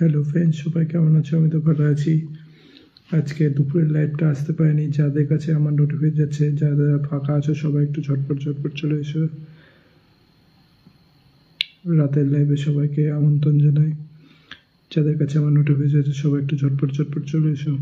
Hello friends, সবাই কেমন আছো? আমি তো ভালো আছি। আজকে দুপুরের লাইভটা আসতে পারিনি, যাদের কাছে আমার নোটিফিকেশন যাচ্ছে, যারা ফাঁকা আছো সবাই একটু ঝটপট ঝটপট চলে এসো। রাতের লাইভে সবাইকে আমন্ত্রণ জানাই। যাদের কাছে আমার নোটিফিকেশন যাচ্ছে সবাই একটু ঝটপট ঝটপট চলে এসো।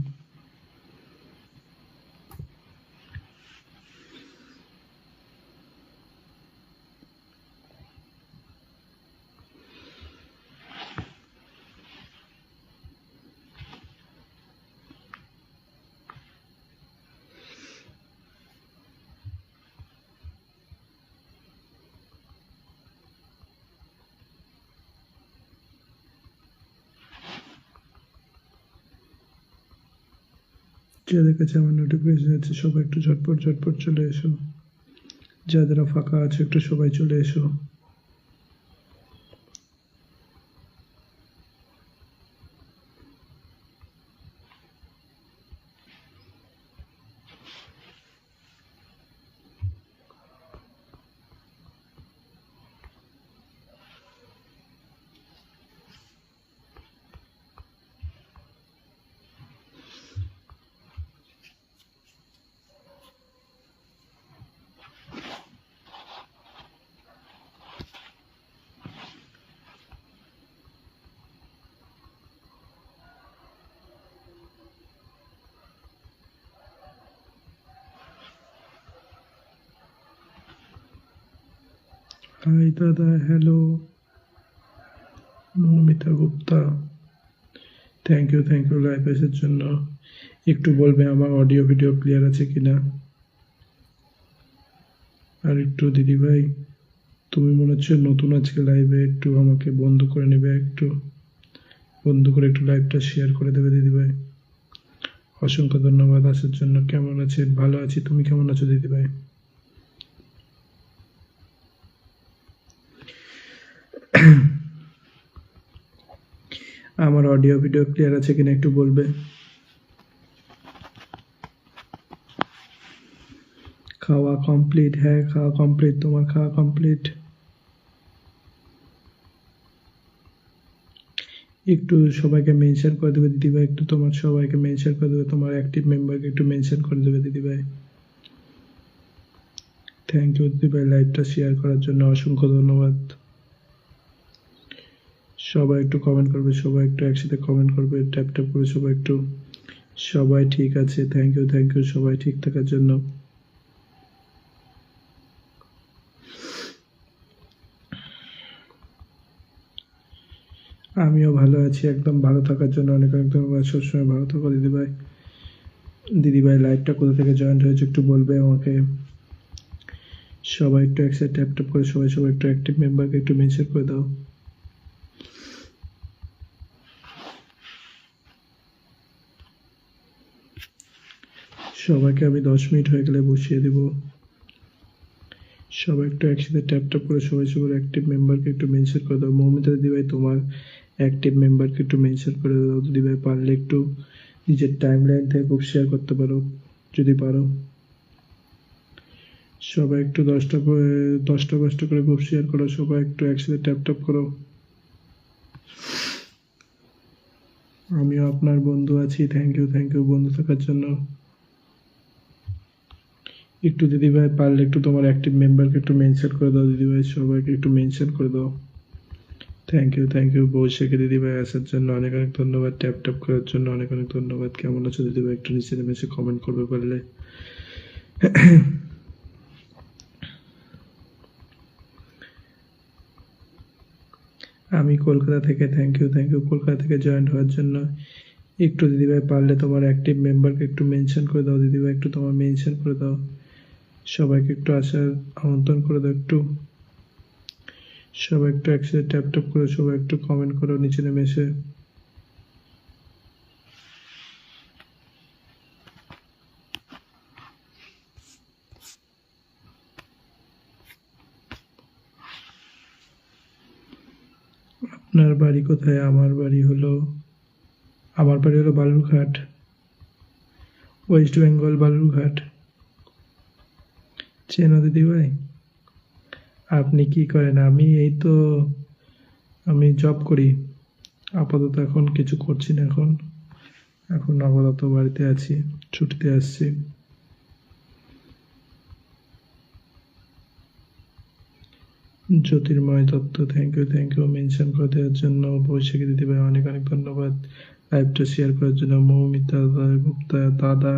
যাদের কাছে আমার নোটিফিকেশন যাচ্ছে সবাই একটু ঝটপট ঝটপট চলে এসো। যারা ফাঁকা আছে একটু সবাই চলে এসো। হাই দাদা, hello Moumita Gupta, thank you live আসার জন্য। একটু বলবে আমার অডিও ভিডিও ক্লিয়ার আছে কিনা। আর একটু দিদিভাই, তুমি মনে হচ্ছে নতুন আজকে লাইভে, একটু আমাকে বন্ধ করে নেবে, একটু বন্ধ করে একটু লাইভটা শেয়ার করে দেবে দিদিভাই। অসংখ্য ধন্যবাদ আসার জন্য। কেমন আছেন? ভালো আছি, তুমি কেমন আছো দিদিভাই? আমার অডিও ভিডিও ক্লিয়ার আছে কিনা একটু বলবে। খাওয়া কমপ্লিট? হ্যাঁ, খাওয়া কমপ্লিট। তোমার খাওয়া কমপ্লিট? একটু সবাইকে মেনশন করে দেবে দিদিভাই, একটু তোমার সবাইকে মেনশন করে দেবে, তোমার অ্যাক্টিভ মেম্বারকে একটু মেনশন করে দেবে দিদিভাই। থ্যাংক ইউ দিদিভাই লাইভটা শেয়ার করার জন্য, অসংখ্য ধন্যবাদ। সবাই একটু কমেন্ট করবে, সবাই একটু একসাথে কমেন্ট করবে, ট্যাপ ট্যাপ করে সবাই একটু। সবাই ঠিক আছে, থ্যাংক ইউ সবাই ঠিক থাকার জন্য। আমিও ভালো আছি, একদম ভালো থাকার জন্য অনেক অনেক ধন্যবাদ। সবসময় ভালো থাকো দিদিভাই। দিদিভাই লাইভটা কোথা থেকে জয়েন্ট হয়েছে একটু বলবে আমাকে। সবাই একটু একসাথে ট্যাপ ট্যাপ করে সবাই সবাই একটু অ্যাক্টিভ মেম্বারকে একটু মেনশন করে দাও। সবাইকে আমি 10 মিনিট হয়ে গেলে বসিয়ে দেব। সবাই একটু একসাথে ট্যাপ ট্যাপ করে সবাই সবার অ্যাক্টিভ মেম্বারকে একটু মেনশন করে দাও। মৌমিতা দিদিভাই তোমার অ্যাক্টিভ মেম্বারকে একটু মেনশন করে দাও দিদিভাই। পারলে একটু নিজের টাইম লাইন থেকে খুব শেয়ার করতে পারো যদি পারো। সবাই একটু 10টা করে গ্রুপ শেয়ার করো, সবাই একটু একসাথে ট্যাপ ট্যাপ করো। আমিও আপনার বন্ধু আছি, থ্যাংক ইউ বন্ধু থাকার জন্য। একটু দিদিভাই পারলে একটু তোমার অ্যাক্টিভ মেম্বারকে একটু মেনশন করে দাও দিদিভাই, সবাইকে একটু মেনশন করে দাও। থ্যাংক ইউ বৈশাখী দিদিভাই আসার জন্য অনেক অনেক ধন্যবাদ, ট্যাপ ট্যাপ করার জন্য অনেক অনেক ধন্যবাদ। কেমন আছো দিদিভাই একটু নিচে নেমে এসে কমেন্ট করবে পারলে। আমি কলকাতা থেকে, থ্যাংক ইউ কলকাতা থেকে জয়েন্ট হওয়ার জন্য। একটু দিদিভাই পারলে তোমার অ্যাক্টিভ মেম্বারকে একটু মেনশন করে দাও দিদিভাই, একটু তোমার মেনশন করে দাও। সবাইকে একটু আসার আমন্ত্রণ করে দাও একটু। সবাই একটু একসাথে ট্যাপ ট্যাপ করে সবাই একটু কমেন্ট করো নিচে নেমে এসে। আপনার বাড়ি কোথায়? আমার বাড়ি হলো বালুরঘাট, ওয়েস্ট বেঙ্গল, বালুরঘাট। চেনো দিদিভাই? আপনি কি করেন? আমি এই তো, আমি জব করি, আপাতত এখন কিছু করছি না, এখন এখন আপাতত বাড়িতে আছি, ছুটিতে আসছি। জ্যোতির্ময় দত্ত, থ্যাংক ইউ মেনশন করে দেওয়ার জন্য। বৈশাখী দিদিভাই অনেক অনেক ধন্যবাদ লাইভটা শেয়ার করার জন্য। মৌমিতা গুপ্তা দাদা,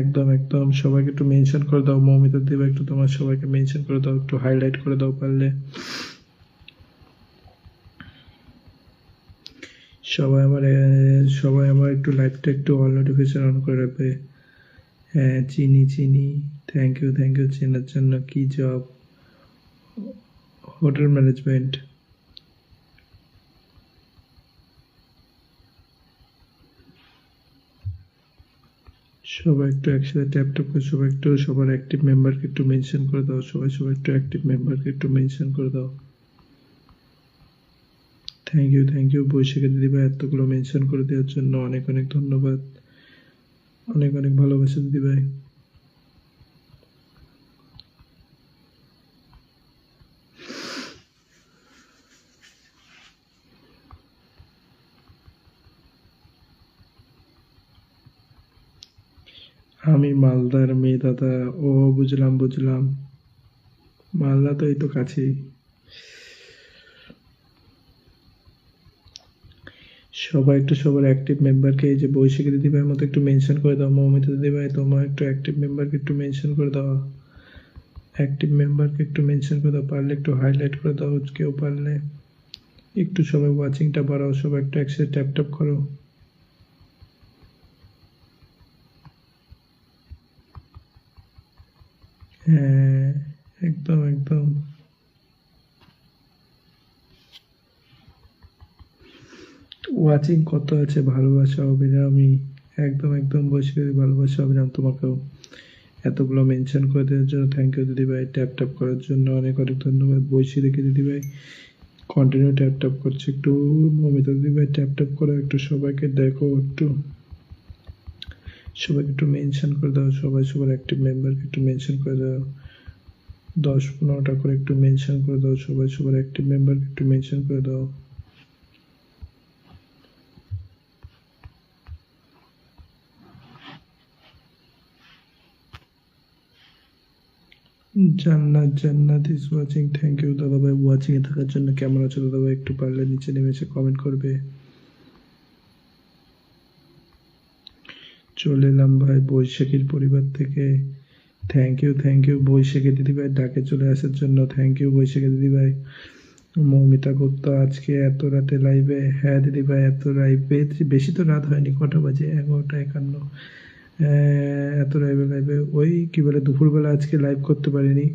একদম একদম সবাইকে একটু মেনশন করে দাও। মৌমিতা দিদিভাই একটু তোমার সবাইকে মেনশন করে দাও, একটু হাইলাইট করে দাও পারলে। সবাই আমার একটু লাইভটা একটু অল নোটিফিকেশন অন করে রাখবে। হ্যাঁ, চিনি চিনি, থ্যাংক ইউ চেনার জন্য। কি জব? Hotel management. সবাই একটু একসাথে ট্যাপ ট্যাপ করে সবাই একটু সবার অ্যাক্টিভ মেম্বারকে একটু মেনশন করে দাও। সবাই একটু অ্যাক্টিভ মেম্বারকে একটু মেনশন করে দাও। থ্যাংক ইউ বৈশাখী দিদিভাই এতগুলো মেনশন করে দেওয়ার জন্য অনেক অনেক ধন্যবাদ, অনেক অনেক ভালোবাসা দিদিভাই। আমি মালদার মেয়ে দাদা। ও বুঝলাম বুঝলাম, মালদা তো এই তো কাছেই। সবাই একটু সবার অ্যাক্টিভ মেম্বারকে, এই যে বৈশাখী দিদিভাইয়ের মতো একটু মেনশন করে দাও। মৌমিতা দিদিভাই তোমার একটু অ্যাক্টিভ মেম্বারকে একটু মেনশন করে দাও। অ্যাক্টিভ মেম্বারকে একটু মেনশন করে দাও, পারলে একটু হাইলাইট করে দাও। কেউ পারলে একটু সবাই ওয়াচিংটা বাড়াও, সবাই একটু একসাথে ট্যাপ ট্যাপ করো। হ্যাঁ, একদম একদম। ওয়াচিং কত আছে, ভালোবাসা অভিরামী, একদম একদম বসে ভালোবাসা অভিরাম তোমাকেও। এতগুলো মেনশন করে দেওয়ার জন্য থ্যাংক ইউ দিদিভাই। ট্যাপ ট্যাপ করার জন্য অনেক অনেক ধন্যবাদ। বৈশী দেখে দিদিভাই কন্টিনিউ ট্যাপ ট্যাপ করছে, একটু মমিতা দিদিভাই ট্যাপ ট্যাপ করো, একটু সবাইকে দেখো, একটু সবাইকে একটু মেনশন করে দাও। সবাই সবার অ্যাক্টিভ মেম্বারকে একটু মেনশন করে দাও। 10-15টা করে একটু মেনশন করে দাও। সবাই সবার অ্যাক্টিভ মেম্বারকে একটু মেনশন করে দাও। জান্নাত ইজ ওয়াচিং, থ্যাংক ইউ দাদাভাই ওয়াচিং এ থাকার জন্য। কেমন আছো দাদাভাই? একটু পারলে নিচে নেমে এসে কমেন্ট করবে। চলে এলাম ভাই বৈশাখীর পরিবার থেকে। থ্যাংক ইউ বৈশাখী দিদিভাই ডাকে চলে আসার জন্য। থ্যাংক ইউ বৈশাখী দিদিভাই। মৌমিতা গুপ্তা আজকে এত রাতে লাইভে? হ্যাঁ দিদিভাই, এত লাইভে বেশি তো রাত হয়নি, কটা বাজে? 11টা 51। এত লাইভে ওই কি বলে দুপুরবেলা আজকে লাইভ করতে পারিনি,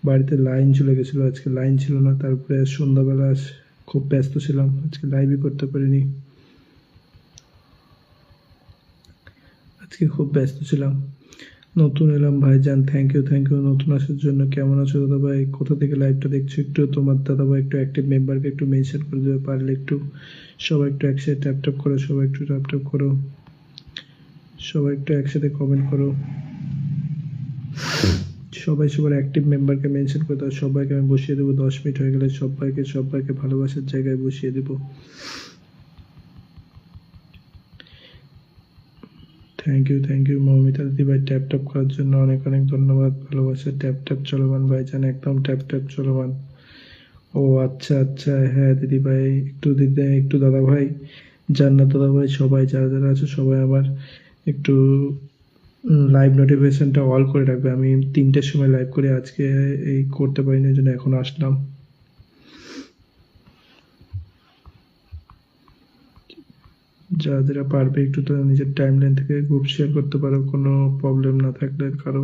বাড়িতে লাইন চলে গেছিলো, আজকে লাইন ছিল না। তারপরে সন্ধ্যাবেলা খুব ব্যস্ত ছিলাম, আজকে লাইভই করতে পারিনি, আজকে খুব ব্যস্ত ছিলাম। নতুন এলাম ভাইজান, থ্যাংক ইউ নতুন আসার জন্য। কেমন আছো দাদা ভাই? কোথা থেকে লাইভটা দেখছো? একটু তোমার দাদা ভাই একটু অ্যাক্টিভ মেম্বারকে একটু মেনশন করে দেবে পারলে। একটু সবাই একটু একসাথে ট্যাপ ট্যাপ করো, সবাই একটু ট্যাপ ট্যাপ করো, সবাই একটু একসাথে কমেন্ট করো। সবাই সবার অ্যাক্টিভ মেম্বারকে মেনশন করে দাও। সবাইকে আমি বসিয়ে দেবো, 10 মিনিট হয়ে গেলে সবাইকে ভালোবাসার জায়গায় বসিয়ে দেবো। থ্যাংক ইউ মৌমিতা দিদিভাই ট্যাপ ট্যাপ করার জন্য অনেক অনেক ধন্যবাদ, ভালোবাসা। ট্যাপ ট্যাপ চলমান ভাইজান, একদম ট্যাপ ট্যাপ চলমান। ও আচ্ছা আচ্ছা, হ্যাঁ দিদিভাই একটু দাদা ভাই, জান্নাত দাদা ভাই, সবাই যারা যারা আছে সবাই আমার একটু লাইভ নোটিফিকেশনটা অল করে রাখবে। আমি 3টের সময় লাইভ করে আজকে এই করতে পারিনি, ওই জন্য এখন আসলাম। যারা যারা পারবে একটু তো নিজের টাইমলাইন থেকে গ্রুপ শেয়ার করতে পারো, কোনো প্রবলেম না থাকলে কারো।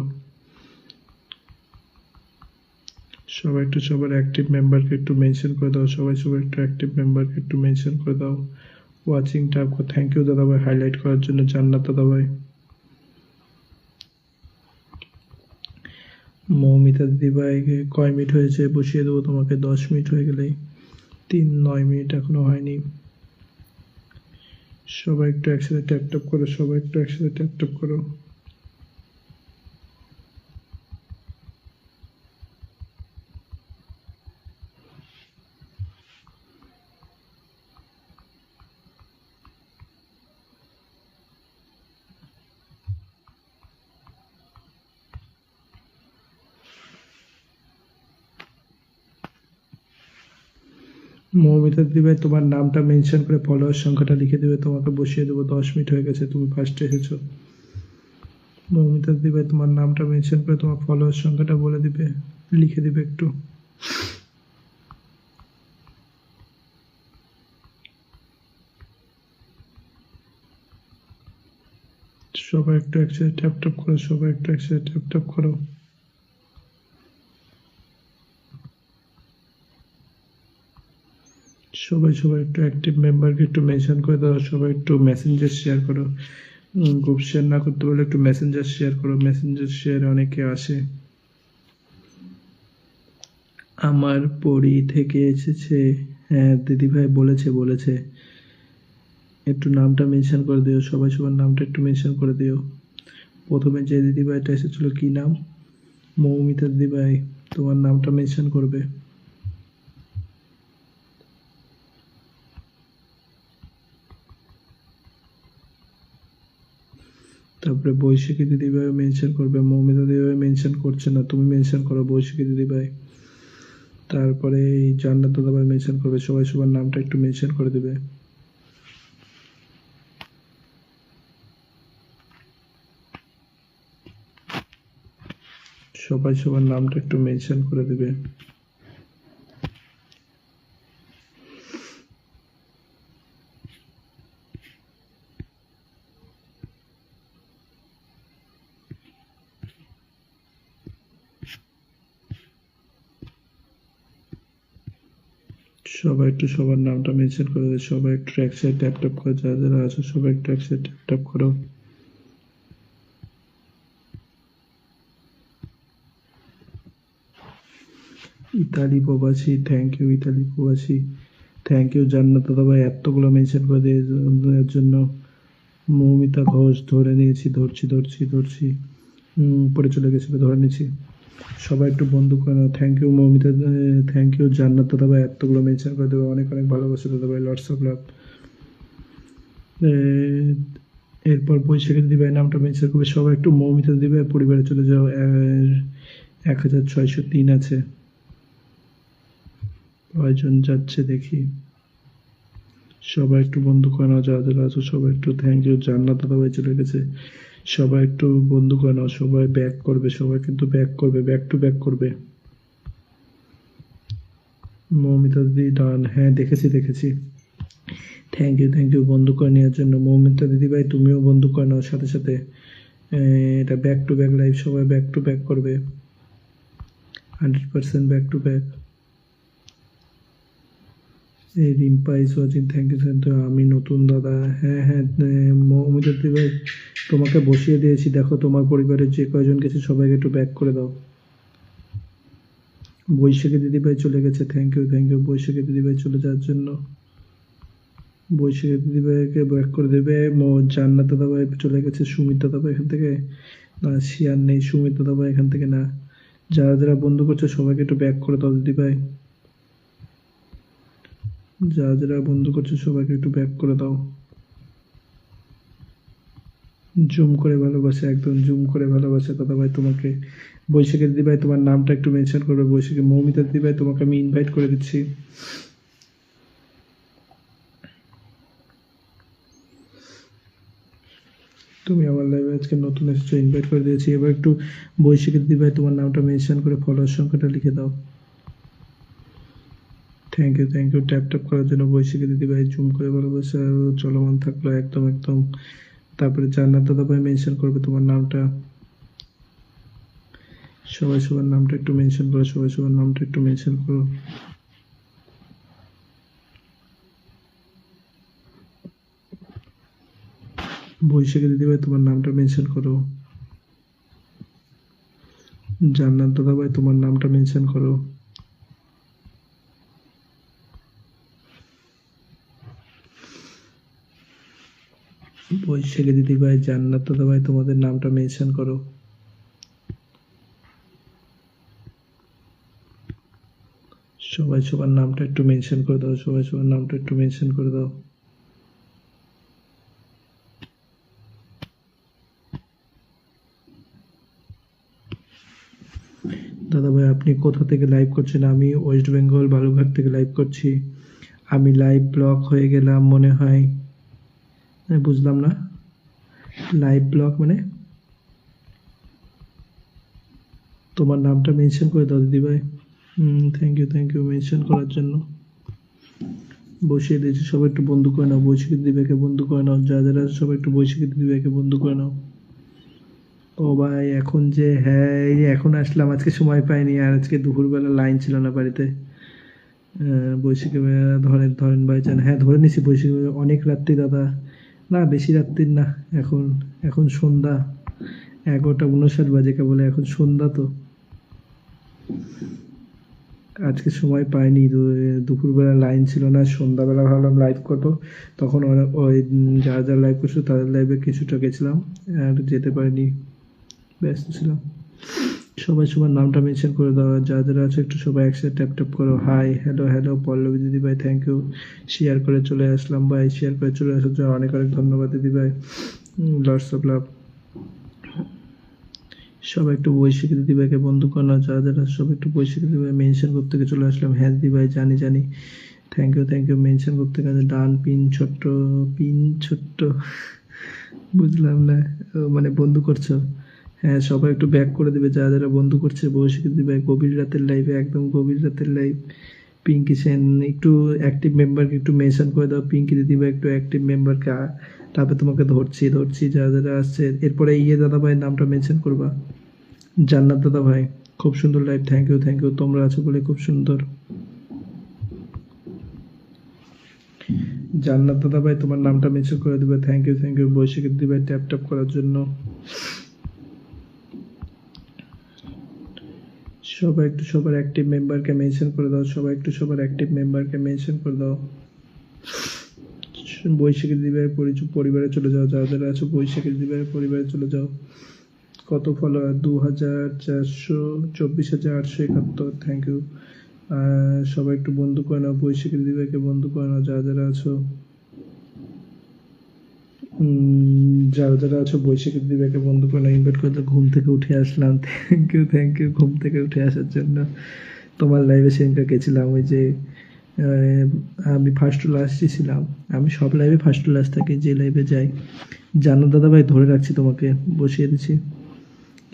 সবাই একটু সবার অ্যাক্টিভ মেম্বারকে একটু মেনশন করে দাও। সবাই সবার একটু অ্যাক্টিভ মেম্বারকে একটু মেনশন করে দাও। ওয়াচিং ট্যাপ থ্যাংক ইউ দাদা ভাই হাইলাইট করার জন্য, জান্নাত দাদা ভাই। মৌমিতা দিদি ভাই কয় মিনিট হয়েছে? বসিয়ে দেবো তোমাকে 10 মিনিট হয়ে গেলেই। 9 মিনিট এখনো হয়নি। সবাই একটু একসাথে ট্যাপ ট্যাপ করো, সবাই একটু একসাথে ট্যাপ ট্যাপ করো। মৌমিতা দিদিভাই তোমার নামটা মেনশন করে ফলোয়ার সংখ্যাটা লিখে দেবে, তোমাকে বসিয়ে দেবো। 10 মিনিট হয়ে গেছে, তুমি ফার্স্টে এসেছো। মৌমিতা দিদিভাই তোমার নামটা মেনশন করে তোমার ফলোয়ার সংখ্যাটা বলে দিবে, লিখে দিবে একটু। সবাই একটু একসাথে ট্যাপ ট্যাপ করো, সবাই একটু একসাথে ট্যাপ ট্যাপ করো। সবাই সবাই একটু অ্যাক্টিভ মেম্বারকে একটু মেনশন করে দাও, সবাই একটু মেসেঞ্জার শেয়ার করো। গ্রুপ শেয়ার না করতে পারলে একটু মেসেঞ্জার শেয়ার করো, মেসেঞ্জার শেয়ারে অনেকে আসে। আমার পরি থেকে এসেছে, হ্যাঁ দিদিভাই বলেছে বলেছে। একটু নামটা মেনশন করে দিও, সবাই সবার নামটা একটু মেনশন করে দিও। প্রথমে যে দিদিভাইটা এসেছিল কি নাম, মৌমিতা দিদিভাই, তোমার নামটা মেনশন করবে। তারপরে বৈশাখী দিদিভাই মেনশন করবে, মৌমিতা দিদিভাই মেনশন করছে না, তুমি মেনশন করো বৈশাখী দিদিভাই। তারপরে এই জান্নাত দাদাভাই মেনশন করবে, সবাই সবার নামটা একটু মেনশন করে দেবে। সবাই সবার নামটা একটু মেনশন করে দেবে। সবাই একটু সবার নামটা মেনশন করে দেবে, সবাই একটু একসাথে ট্যাপ ট্যাপ করে, যারা যারা আছো সবাই একটু একসাথে ট্যাপ ট্যাপ করো। ইতালি প্রবাসী, থ্যাংক ইউ ইতালি প্রবাসী, থ্যাংক ইউ জান্নাত দাদাভাই এতগুলো মেনশন করে দেওয়ার জন্য। মৌমিতা ঘোষ ধরে নিয়েছি, ধরছি ধরছি ধরছি, উপরে চলে গেছিল, ধরে নিয়েছি। সবাই একটু বন্ধু করে নাও। Thank you Moumita, thank you Jannat দাদাভাই এতগুলো মেনশন করে দেবে, অনেক অনেক ভালোবাসা দাদাভাই, লটস অফ লাভ। এরপর বৈশাখী দিদিভাই নামটা মেনশন করবে, সবাই একটু মৌমিতা দিদিভাই পরিবারে চলে যাও। 1603 আছে, কয়জন যাচ্ছে দেখি। সবাই একটু বন্ধু করে নাও, যারা যারা আছো সবাই একটু। থ্যাংক ইউ জান্নাত দাদাভাই চলে গেছে, সবাই একটু বন্ধু করে নাও, সবাই ব্যাক করবে, সবাই কিন্তু ব্যাক করবে, ব্যাক টু ব্যাক করবে। মৌমিতা দিদি ডান, হ্যাঁ দেখেছি দেখেছি। থ্যাংক ইউ বন্ধু করে নেওয়ার জন্য। মৌমিতা দিদিভাই তুমিও বন্ধু করে নাও সাথে সাথে। এটা ব্যাক টু ব্যাক লাইভ, সবাই ব্যাক টু ব্যাক করবে, 100% ব্যাক টু ব্যাক। এই Rimpa is watching, thank you. আমি নতুন দাদা, হ্যাঁ হ্যাঁ মৌমিতা দিদিভাই তোমাকে বসিয়ে দিয়েছি, দেখো তোমার পরিবারের যে কয়জন গেছে সবাইকে একটু ব্যাক করে দাও। বৈশাখী দিদিভাই চলে গেছে, থ্যাংক ইউ বৈশাখী দিদিভাই চলে যাওয়ার জন্য। বৈশাখী দিদিভাইকে ব্যাক করে দেবে। জান্নাত দাদাভাই চলে গেছে, সুমিত দাদাভাই এখান থেকে না, শিয়ার নেই, সুমিত দাদাভাই এখান থেকে না। যারা যারা বন্ধু করছে সবাইকে একটু ব্যাক করে দাও দিদিভাই, যারা যারা বন্ধু করছে সবাইকে একটু ব্যাক করে দাও। জুম করে ভালোবাসে, একদম জুম করে ভালোবাসে দাদাভাই তোমাকে। বৈশাখী দিদিভাই তোমার নামটা একটু মেনশন করবে, বৈশাখী। মৌমিতা দিদিভাই তোমাকে আমি ইনভাইট করে দিচ্ছি। তুমি আমার লাইভে আজকে নতুন এসেছো, ইনভাইট করে দিয়েছি। এবার একটু বৈশাখী দিদিভাই তোমার নামটা মেনশন করে ফলোয়ার সংখ্যাটা লিখে দাও। থ্যাংক ইউ ট্যাপ ট্যাপ করার জন্য বৈশাখী দিদিভাই। জুম করে ভালোবাসা চলমান থাকলো, একদম একদম। তারপরে জান্নাত দাদাভাই মেনশন করবে তোমার নামটা, সবাই সবার নামটা একটু মেনশন করো, সবাই সবার নামটা একটু মেনশন করো। বৈশাখী দিদিভাই তোমার নামটা মেনশন করো, জান্নাত দাদাভাই তোমার নামটা মেনশন করো। বৈশাখী দিদিভাই, জান্নাত দাদাভাই তোমাদের নামটা মেনশন করো। সবাই সবার নামটা একটু মেনশন করে দাও, সবাই সবার নামটা একটু মেনশন করে দাও। দাদা ভাই আপনি কোথা থেকে লাইভ করছেন? আমি ওয়েস্ট বেঙ্গল বালুরঘাট থেকে লাইভ করছি। আমি লাইভ ব্লক হয়ে গেলাম মনে হয়। বুঝলাম না, লাইভ ব্লক মানে? তোমার নামটা মেনশন করে দাও দিদিভাই। থ্যাংক ইউ মেনশন করার জন্য। বসিয়ে দিয়েছি, সবাই একটু বন্ধু করে নাও, বৈশাখী দিদিভাইকে বন্ধু করে নাও, যা যারা আছে সবাই একটু বৈশাখী দিদিভাইকে বন্ধু করে নাও। ও ভাই এখন যে, হ্যাঁ এই যে এখন আসলাম, আজকে সময় পাইনি, আর আজকে দুপুরবেলা লাইন ছিল না বাড়িতে। বৈশাখী ভাইয়া ধরেন ধরেন ভাইজান, হ্যাঁ ধরে নিছি বৈশাখী ভাইয়া। অনেক রাত্রি দাদা, না বেশি রাত্রির না, এখন এখন সন্ধ্যা 11টা 59 বাজে কেবল, এখন সন্ধ্যা তো। আজকে সময় পাইনি, দুপুরবেলা লাইন ছিল না, সন্ধ্যাবেলা ভাবলাম লাইভ করবো, তখন ওই যারা যারা লাইভ করছো তাদের লাইভে কিছুটা গেছিলাম, আর যেতে পারিনি, ব্যস্ত ছিলাম। সবাই সবার নামটা মেনশন করে দাও, যা যারা আছে একটু সবাই একসাথে ট্যাপ ট্যাপ করো। হাই হ্যালো হ্যালো পল্লবী দিদি ভাই, থ্যাংক ইউ। শেয়ার করে চলে আসলাম ভাই, শেয়ার করে চলে আসার জন্য অনেক অনেক ধন্যবাদ দিদি ভাই। Lots of love. সবাই একটু বৈশাখী দিদিভাইকে বন্ধু করো না, যারা যারা সবাই একটু বৈশাখী দিদিভাই মেনশন করতে গিয়ে চলে আসলাম। হ্যাঁ দিদিভাই জানি জানি, থ্যাংক ইউ মেনশন করতে গেলে। ডান পিন ছোট্ট, পিন ছোট্ট, বুঝলাম না, মানে বন্ধু করছো? হ্যাঁ সবাই একটু ব্যাক করে দিবে যারা যারা বন্ধু করছে। বৈশাখী দিদিভাই গভীর রাতের লাইভে, একদম গভীর রাতের লাইভ। পিঙ্কি সেন একটু অ্যাক্টিভ মেম্বারকে একটু মেনশন করে দাও, পিঙ্কি দিদিভাই একটু অ্যাক্টিভ মেম্বারকে, তারপরে তোমাকে ধরছি ধরছি যারা যারা আসছে। এরপরে দাদা ভাইয়ের নামটা মেনশন করবা। জান্নাত দাদা ভাই, খুব সুন্দর লাইভ, থ্যাংক ইউ, তোমরা আছো বলে খুব সুন্দর। জান্নাত দাদা ভাই তোমার নামটা মেনশন করে দেবে, থ্যাংক ইউ বৈশাখী দিদি ভাই ট্যাপ ট্যাপ করার জন্য। সবাই একটু সবার অ্যাক্টিভ মেম্বারকে মেনশন করে দাও, সবাই একটু সবার অ্যাক্টিভ মেম্বারকে মেনশন করে দাও। বৈশাখী দিদি ভাইয়ের পরিবারে চলে যাও, যারা যারা আছো বৈশাখী দিদি ভাইয়ের পরিবারে চলে যাও। কত ফলোয়ার? 2400, 24,871, thank you. সবাই একটু বন্ধু করে নাও, বৈশাখী দিদিভাইকে বন্ধু করে নাও যারা যারা আছো। যারা যারা আছো বৈশাখী দিদিভাইকে বন্ধু করে নাও, ইনভাইট করে দাও। ঘুম থেকে উঠে আসলাম, থ্যাংক ইউ ঘুম থেকে উঠে আসার জন্য। তোমার লাইভে সেদিনকে গেছিলাম, ওই যে আমি ফার্স্ট টু লাস্টই ছিলাম। আমি সব লাইভে ফার্স্ট টু লাস্ট থাকি, যে লাইভে যাই। জানো দাদা ভাই, ধরে রাখছি তোমাকে, বসিয়ে দিচ্ছি।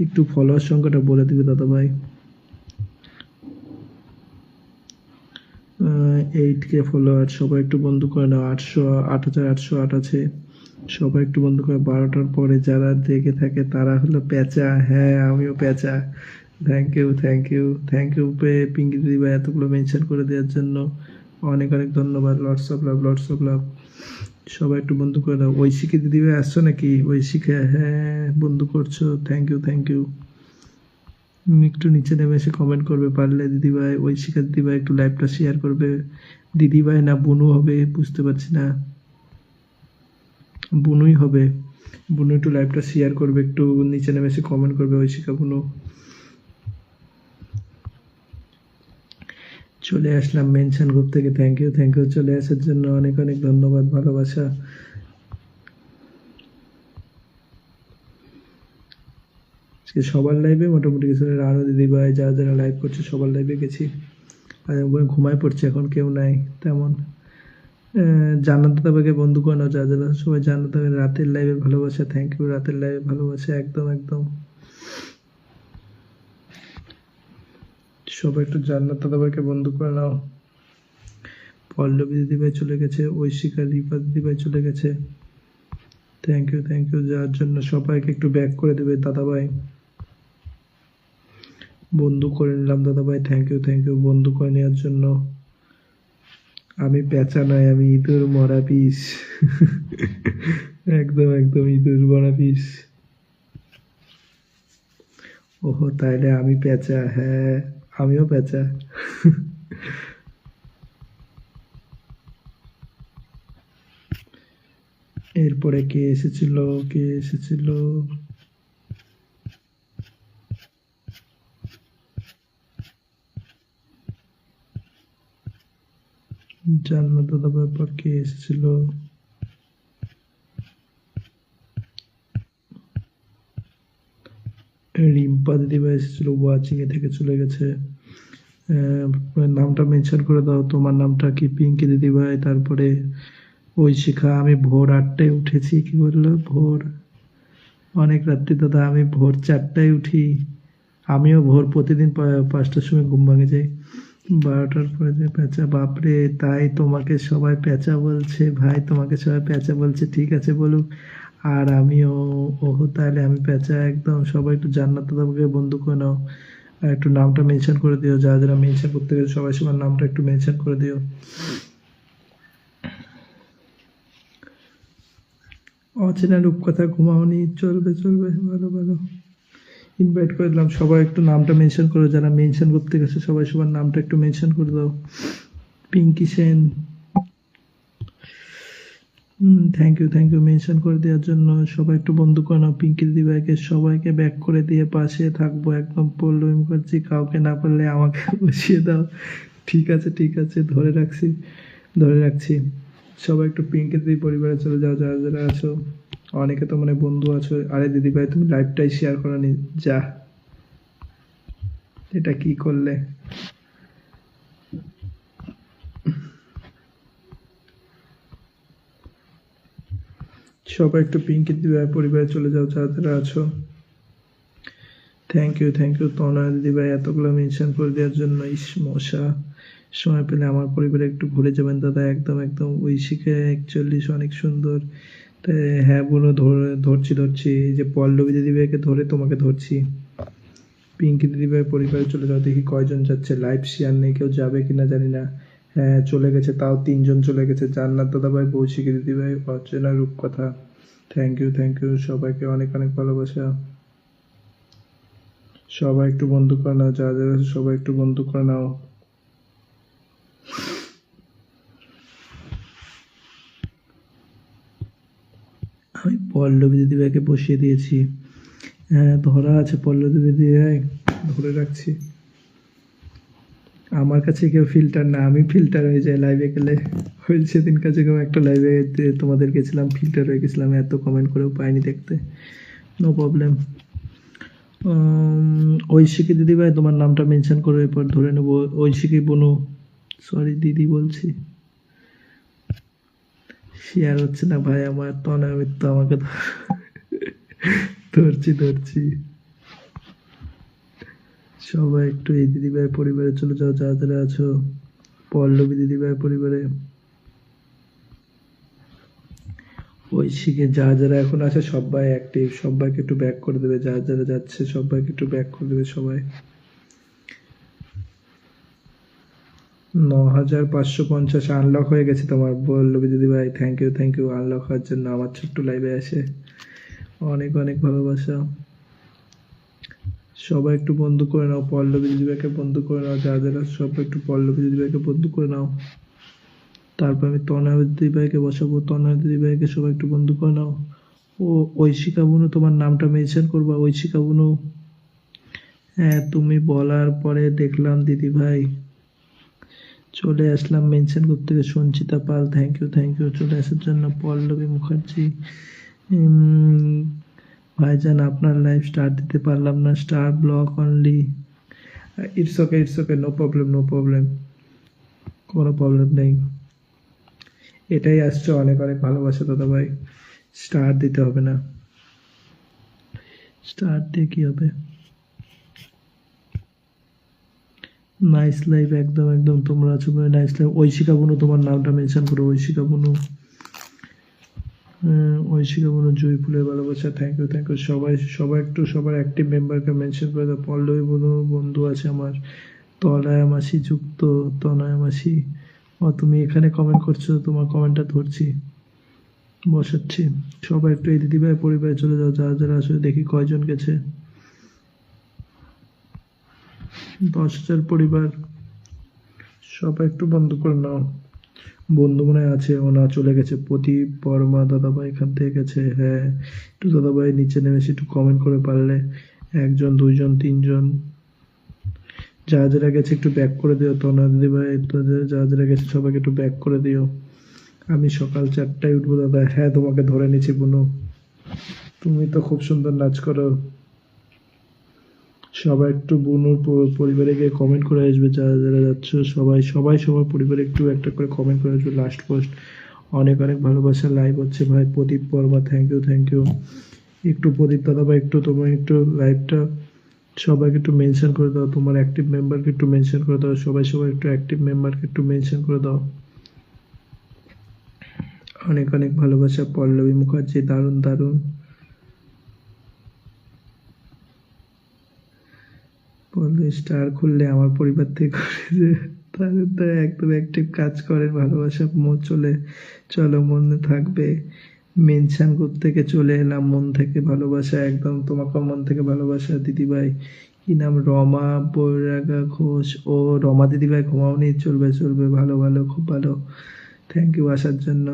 একটু ফলোয়ার সংখ্যাটা বলে দিবে দাদা ভাই। 8K ফলোয়ার, সবাই একটু বন্ধু করে নাও। 8,808 আছে, সবাই একটু বন্ধু করে। 12টার পরে যারা দেখে থাকে তারা হলো পেঁচা, হ্যাঁ আমিও পেঁচা। থ্যাংক ইউ পিঙ্কি দিদি ভাই এতগুলো মেনশন করে দেওয়ার জন্য অনেক অনেক ধন্যবাদ। Lots of love, lots of love. সবাই একটু বন্ধু করে দাও। ঐশিকে দিদি ভাই আসছো নাকি? ঐশিকে, হ্যাঁ বন্ধু করছো, থ্যাংক ইউ। একটু নিচে নেমে এসে কমেন্ট করবে পারলে দিদিভাই। ঐশিকা দিদিভাই একটু লাইভটা শেয়ার করবে। দিদিভাই না বুনু হবে বুঝতে পারছি না, বুনুই হবে। বুনু একটু লাইভটা শেয়ার করবে, একটু নিচে নেমে এসে কমেন্ট করবে ঐশিকা বুনু। চলে আসলাম মেনশন গ্রুপ থেকে, থ্যাংক ইউ চলে আসার জন্য অনেক অনেক ধন্যবাদ, ভালোবাসা। আজকে সবার লাইভে মোটামুটি গেছে, রানু দিদিভাই যারা যারা লাইভ করছে সবার লাইভে গেছি। আর ঘুমায় পড়ছে, এখন কেউ নাই তেমন। জান্নাত দাদাকে বন্ধু করে নাও, যা যারা সবাই। জান্নাত দাদা রাতের লাইভে ভালোবাসা, থ্যাংক ইউ রাতের লাইভে ভালোবাসা, একদম। সবাই একটু জান্নাত দাদাকে বন্ধু করে নাও। পল্লবী দিদিভাই চলে গেছে, ঐশিকা রিপা দিদিভাই চলে গেছে, থ্যাংক ইউ যার জন্য। সবাইকে একটু ব্যাক করে দেবে দাদাভাই। বন্ধু করে নিলাম দাদাভাই, থ্যাংক ইউ বন্ধু করে নেওয়ার জন্য। আমি পেঁচা নয়, আমি ইঁদুর মরা পিস। একদম ইঁদুর মরা পিস। ওহো তাইলে আমি পেঁচা, হ্যাঁ আমিও পেঁচা। এরপরে কে এসেছিল? জান্নাত দাদাভাই পর কে এসেছিল? রিম্পা দিদিভাই এসেছিল, ওয়াচিং এ থেকে চলে গেছে। নামটা মেনশন করে দাও, তোমার নামটা কি? পিঙ্কি দিদি ভাই, তারপরে ঐশিখা। আমি ভোর 8টায় উঠেছি, কি বললো ভোর? অনেক রাত্রি দাদা, আমি ভোর 4টায় উঠি। আমিও ভোর প্রতিদিন 5টার সময় ঘুম ভাঙে যাই। 12টার পরে যে প্যাঁচা, বাপরে! তাই তোমাকে সবাই প্যাঁচা বলছে ভাই, তোমাকে সবাই প্যাঁচা বলছে, ঠিক আছে বলুক। আর আমিও, ওহো তাহলে আমি প্যাঁচা একদম। সবাই একটু জান্নাত দাদাকে বন্ধু করে নাও, আর একটু নামটা মেনশন করে দিও, যারা যারা মেনশন করতে গেলে সবাই সবার নামটা একটু মেনশন করে দিও। অচেনা রূপকথা, ঘুমাওনি? চলবে চলবে, ভালো ভালো। ইনভাইট করে দিলাম, সবাই একটু নামটা মেনশন করো, যারা মেনশন করতে গেছে সবাই সবার নামটা একটু মেনশন করে দাও। Pinki Sen, thank you mention করে দেওয়ার জন্য। সবাই একটু বন্ধু করে নাও পিঙ্কি দিদিভাইকে, সবাইকে ব্যাক করে দিয়ে পাশে থাকবো একদম। পল্লবী মুখার্জি, কাউকে না পারলে আমাকে বসিয়ে দাও। ঠিক আছে, ধরে রাখছি। সবাই একটু পিঙ্কি দিদি পরিবারে চলে যাও, যারা যারা আছো। অনেকে তো মানে বন্ধু আছো। আরে দিদিভাই, তুমি লাইভটাই শেয়ার করোনি, যা, এটা কি করলে? সবাই একটু পিঙ্কি দিদিভাই পরিবারে চলে যাও, যারা যারা আছো। থ্যাংক ইউ তনয় দিদিভাই, এতগুলো মেনশন করে দেওয়ার জন্য। ইস মশা, সময় পেলে আমার পরিবারে একটু ঘুরে যাবেন দাদা, একদম একদম। ঐশিকা 41 অনেক সুন্দর। তাই হ্যাঁ বোনো, ধরছি। এই যে পল্লবী দিদিভাইকে ধরে তোমাকে ধরছি। পিঙ্কি দিদিভাই পরিবারে চলে যাও, দেখি কয়জন যাচ্ছে। লাইভ শেয়ার নেই, কেউ যাবে কিনা জানি না। হ্যাঁ চলে গেছে, তাও 3জন চলে গেছে। জান্নাত দাদাভাই, কৌশিকী দিদিভাই, অর্চনা, রূপকথা। থ্যাংক ইউ সবাইকে, অনেক অনেক ভালোবাসা। সবাই একটু বন্ধু করে নাও, যারা যারা আছে সবাই একটু বন্ধু করে নাও। আমি পল্লবী দিদিভাইকে বসিয়ে দিয়েছি। হ্যাঁ ধরা আছে পল্লবী দিদিভাই, ধরে রাখছি। আমার কাছে কেউ ফিল্টার না, আমি ফিল্টার হয়ে যাই লাইভে গেলে। ওই সেদিন কাছে একটা লাইভে তোমাদের গেছিলাম, ফিল্টার হয়ে গেছিলাম, এত কমেন্ট করেও পাইনি দেখতে। No problem. ঐশিকী দিদিভাই, তোমার নামটা মেনশন করে এরপর ধরে নেবো। ঐশিকী বনু, সরি দিদি বলছি। শেয়ার হচ্ছে না ভাই আমার, তনয় মিত্র আমাকে ধরছি। সবাই একটু এই দিদিভাই পরিবারে চলে যাও, যারা যারা আছো। পল্লবী দিদিভাই পরিবারে, ঐশিকে, যারা যারা এখন আছে সবাই অ্যাক্টিভ, সবাইকে একটু ব্যাক করে দেবে। যারা যারা যাচ্ছে সবাইকে একটু ব্যাক করে দেবে সবাই। 9550 আনলক হয়ে গেছে তোমার পল্লবী দিদিভাই। থ্যাংক ইউ আনলক হওয়ার জন্য, আমার ছোট্ট লাইভে আসে। অনেক অনেক ভালোবাসা। সবাই একটু বন্ধু করে নাও, পল্লবী দিদিভাইকে বন্ধু করে নাও, যারা যারা সবাই একটু পল্লবী দিদিভাইকে বন্ধু করে নাও। তারপর আমি তনয় দিদিভাইকে বসাবো, তনয় দিদিভাইকে সবাই একটু বন্ধু করে নাও। ও ঐশিকা বুনু, তোমার নামটা মেনশন করবা, ঐশিকা বুনু। হ্যাঁ তুমি বলার পরে দেখলাম দিদিভাই, চলে আসলাম মেনশন করতে। সঞ্চিতা পাল, থ্যাংক ইউ চলে আসার জন্য। পল্লবী মুখার্জি, ভাইজান আপনার লাইভ স্টার দিতে পারলাম না, star block only. It's okay, no problem, কোনো প্রবলেম নেই। এটাই আসছে, অনেক অনেক ভালোবাসা দাদা ভাই, স্টার দিতে হবে না। স্টার দিয়ে কি হবে? নাইস লাইভ, একদম তোমরা আছো নাইস লাইভ। ঐশিকা বুনু, তোমার নামটা মেনশন করো, ঐশিকা বুনু। ঐশিকা বুনু, জুঁই ফুলের ভালোবাসা, থ্যাংক ইউ সবাই একটু সবার অ্যাক্টিভ মেম্বারকে মেনশন করে দাও। পল্লবী বুনু বন্ধু আছে আমার। তনয়া মাসি যুক্ত, তনয়া মাসি। ও তুমি এখানে কমেন্ট করছো, তোমার কমেন্টটা ধরছি, বসাচ্ছি। সবাই একটু এই দিদিভাই পরিবারে চলে যাও, যারা যারা আসলে দেখি কয়জন গেছে। 10,000 পরিবার, সবাই একটু বন্ধ করে নাও। বন্ধু মনে হয় আছে, ও না চলে গেছে। প্রদীপ বর্মা দাদাভাই এখান থেকে গেছে। হ্যাঁ একটু দাদাভাই নিচে নেমে এসে একটু কমেন্ট করে পারলে, 1জন 2জন 3জন, যারা যারা গেছে একটু ব্যাক করে দিও। তনয় দিদিভাই, যারা যারা গেছে সবাইকে একটু ব্যাক করে দিও। আমি সকাল 4টায় উঠবো দাদা। হ্যাঁ তোমাকে ধরে নিচ্ছি বুনু, তুমি তো খুব সুন্দর নাচ করো। সবাই একটু বুনুর পরিবারে গিয়ে কমেন্ট করে আসবে, যারা যারা যাচ্ছ সবাই সবাই সবার পরিবারে একটু একটা করে কমেন্ট করে আসবে। লাস্ট পোস্ট অনেক অনেক ভালোবাসা। লাইভ হচ্ছে ভাই Pradip Barma, thank you thank you. একটু প্রদীপ দাদা ভাই একটু তোমার একটু লাইভটা সবাইকে একটু মেনশন করে দাও, তোমার অ্যাক্টিভ মেম্বারকে একটু মেনশন করে দাও, সবাই সবাই একটু অ্যাক্টিভ মেম্বারকে একটু মেনশন করে দাও। অনেক অনেক ভালোবাসা। পল্লবী মুখার্জি, দারুণ দারুণ। পল্লবী স্টার খুললে আমার পরিবার থেকে করেছে, তাহলে তো একদম অ্যাক্টিভ কাজ করেন। ভালোবাসা চলে চলো মনে থাকবে। মেনশন করতে থেকে চলে এলাম মন থেকে ভালোবাসা, একদম তোমাকে মন থেকে ভালোবাসা। দিদিভাই কি নাম? রমা বৈরাগা ঘোষ। ও রমা দিদিভাই, ঘুমাওনি? চলবে চলবে, ভালো ভালো, খুব ভালো। থ্যাংক ইউ আসার জন্য।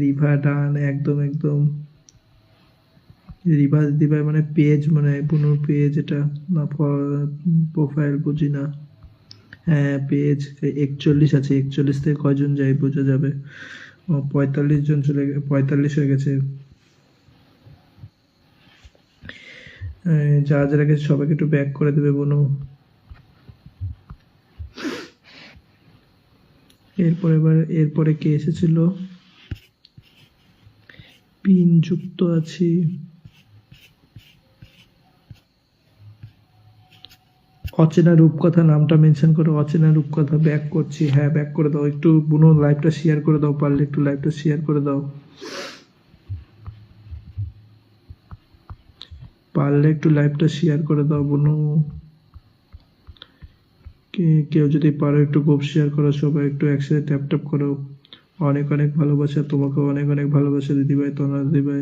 রিভা ডান, একদম একদম। রিভা দিদিভাই মানে পেজ, মানে পুনর পেজ এটা না, প্রোফাইল বুঝি না। হ্যাঁ পেজ 41 আছে, 41 থেকে কয়জন যায় বোঝা যাবে। ও 45 জন চলে 45 হয়ে গেছে। যারা যারা গেছে সবাইকে একটু ব্যাক করে দেবে বোনো। এরপরে কে এসেছিল? পিন যুক্ত আছি। অচেনা রূপকথা নামটা মেনশন করো। অচেনা রূপকথা ব্যাক করছি, হ্যাঁ ব্যাক করে দাও। একটু বুনো লাইভটা শেয়ার করে দাও, পারলে একটু লাইভটা শেয়ার করে দাও, পারলে একটু লাইভটা শেয়ার করে দাও বুনু। কেউ যদি পারো একটু গ্রুপ শেয়ার করো, সবাই একটু একসাথে ট্যাপ ট্যাপ করো। অনেক অনেক ভালোবাসা, তোমাকে অনেক অনেক ভালোবাসা দিদিভাই, তনা দিদিভাই।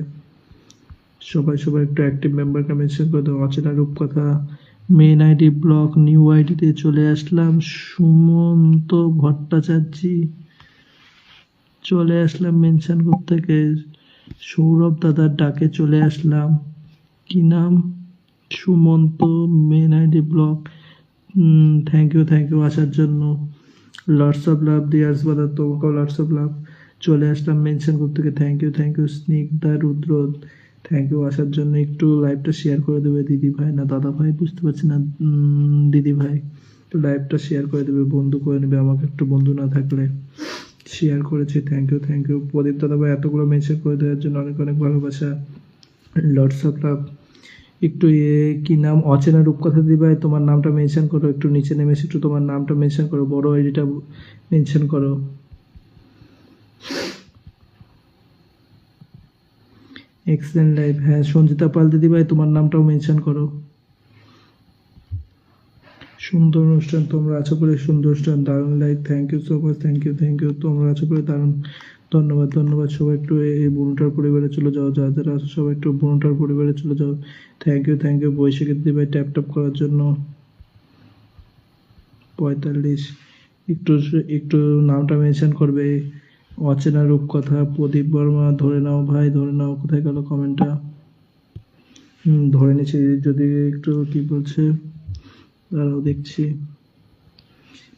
সবাই সবাই একটু অ্যাক্টিভ মেম্বারকে মেনশন করে দাও। অচেনা রূপকথা মেন আইডি ব্লক, নিউ আইডিতে চলে আসলাম। সুমন্ত ভট্টাচার্যি চলে আসলাম মেনশন করতে থেকে। সৌরভ দাদার ডাকে চলে আসলাম। কি নাম? Sumanta, main ID block. Thank you আসার জন্য। Lots of love dears brother, তোমাকেও লটস অফ লাভ। চলে আসলাম মেনশন করতে থেকে, thank you. Snigdha Rudra, thank you আসার জন্য। একটু লাইভটা শেয়ার করে দেবে দিদি ভাই না দাদা ভাই, বুঝতে পারছি না। দিদি ভাই একটু লাইভটা শেয়ার করে দেবে, বন্ধু করে নেবে আমাকে একটু, বন্ধু না থাকলে। শেয়ার করেছি, থ্যাংক ইউ। প্রদীপ দাদা ভাই এতগুলো মেনশন করে দেওয়ার জন্য অনেক অনেক ভালোবাসা। লটস অফ লাভ। একটু কি নাম? অচেনা রূপকথা দিদিভাই তোমার নামটা মেনশন করো, একটু নিচে নেমে এসে একটু তোমার নামটা মেনশন করো, বড় আইডিটা মেনশন করো। এক্সেলেন্ট লাইভ, হ্যাঁ সঞ্জিতা পাল দিদিভাই তোমার নামটাও মেনশন করো। সুন্দর অনুষ্ঠান, তোমরা আছো করে সুন্দর অনুষ্ঠান, দারুণ live, thank you so much, thank you. তোমরা আছো করে দারুণ, ধন্যবাদ ধন্যবাদ। সবাই একটু এই বুনুটার পরিবারে চলে যাও, যারা যারা আছো সবাই একটু বুনুটার পরিবারে চলে যাও। থ্যাংক ইউ বৈশাখী দিদিভাই ট্যাপ ট্যাপ করার জন্য। 45 একটু একটু নামটা মেনশন করবে। অচেনা রূপকথা প্রদীপ বর্মা, ধরে নাও ভাই ধরে নাও। কোথায় গেল কমেন্টটা? ধরে নিচ্ছি, যদি একটু কি বলছে দাঁড়াও দেখছি।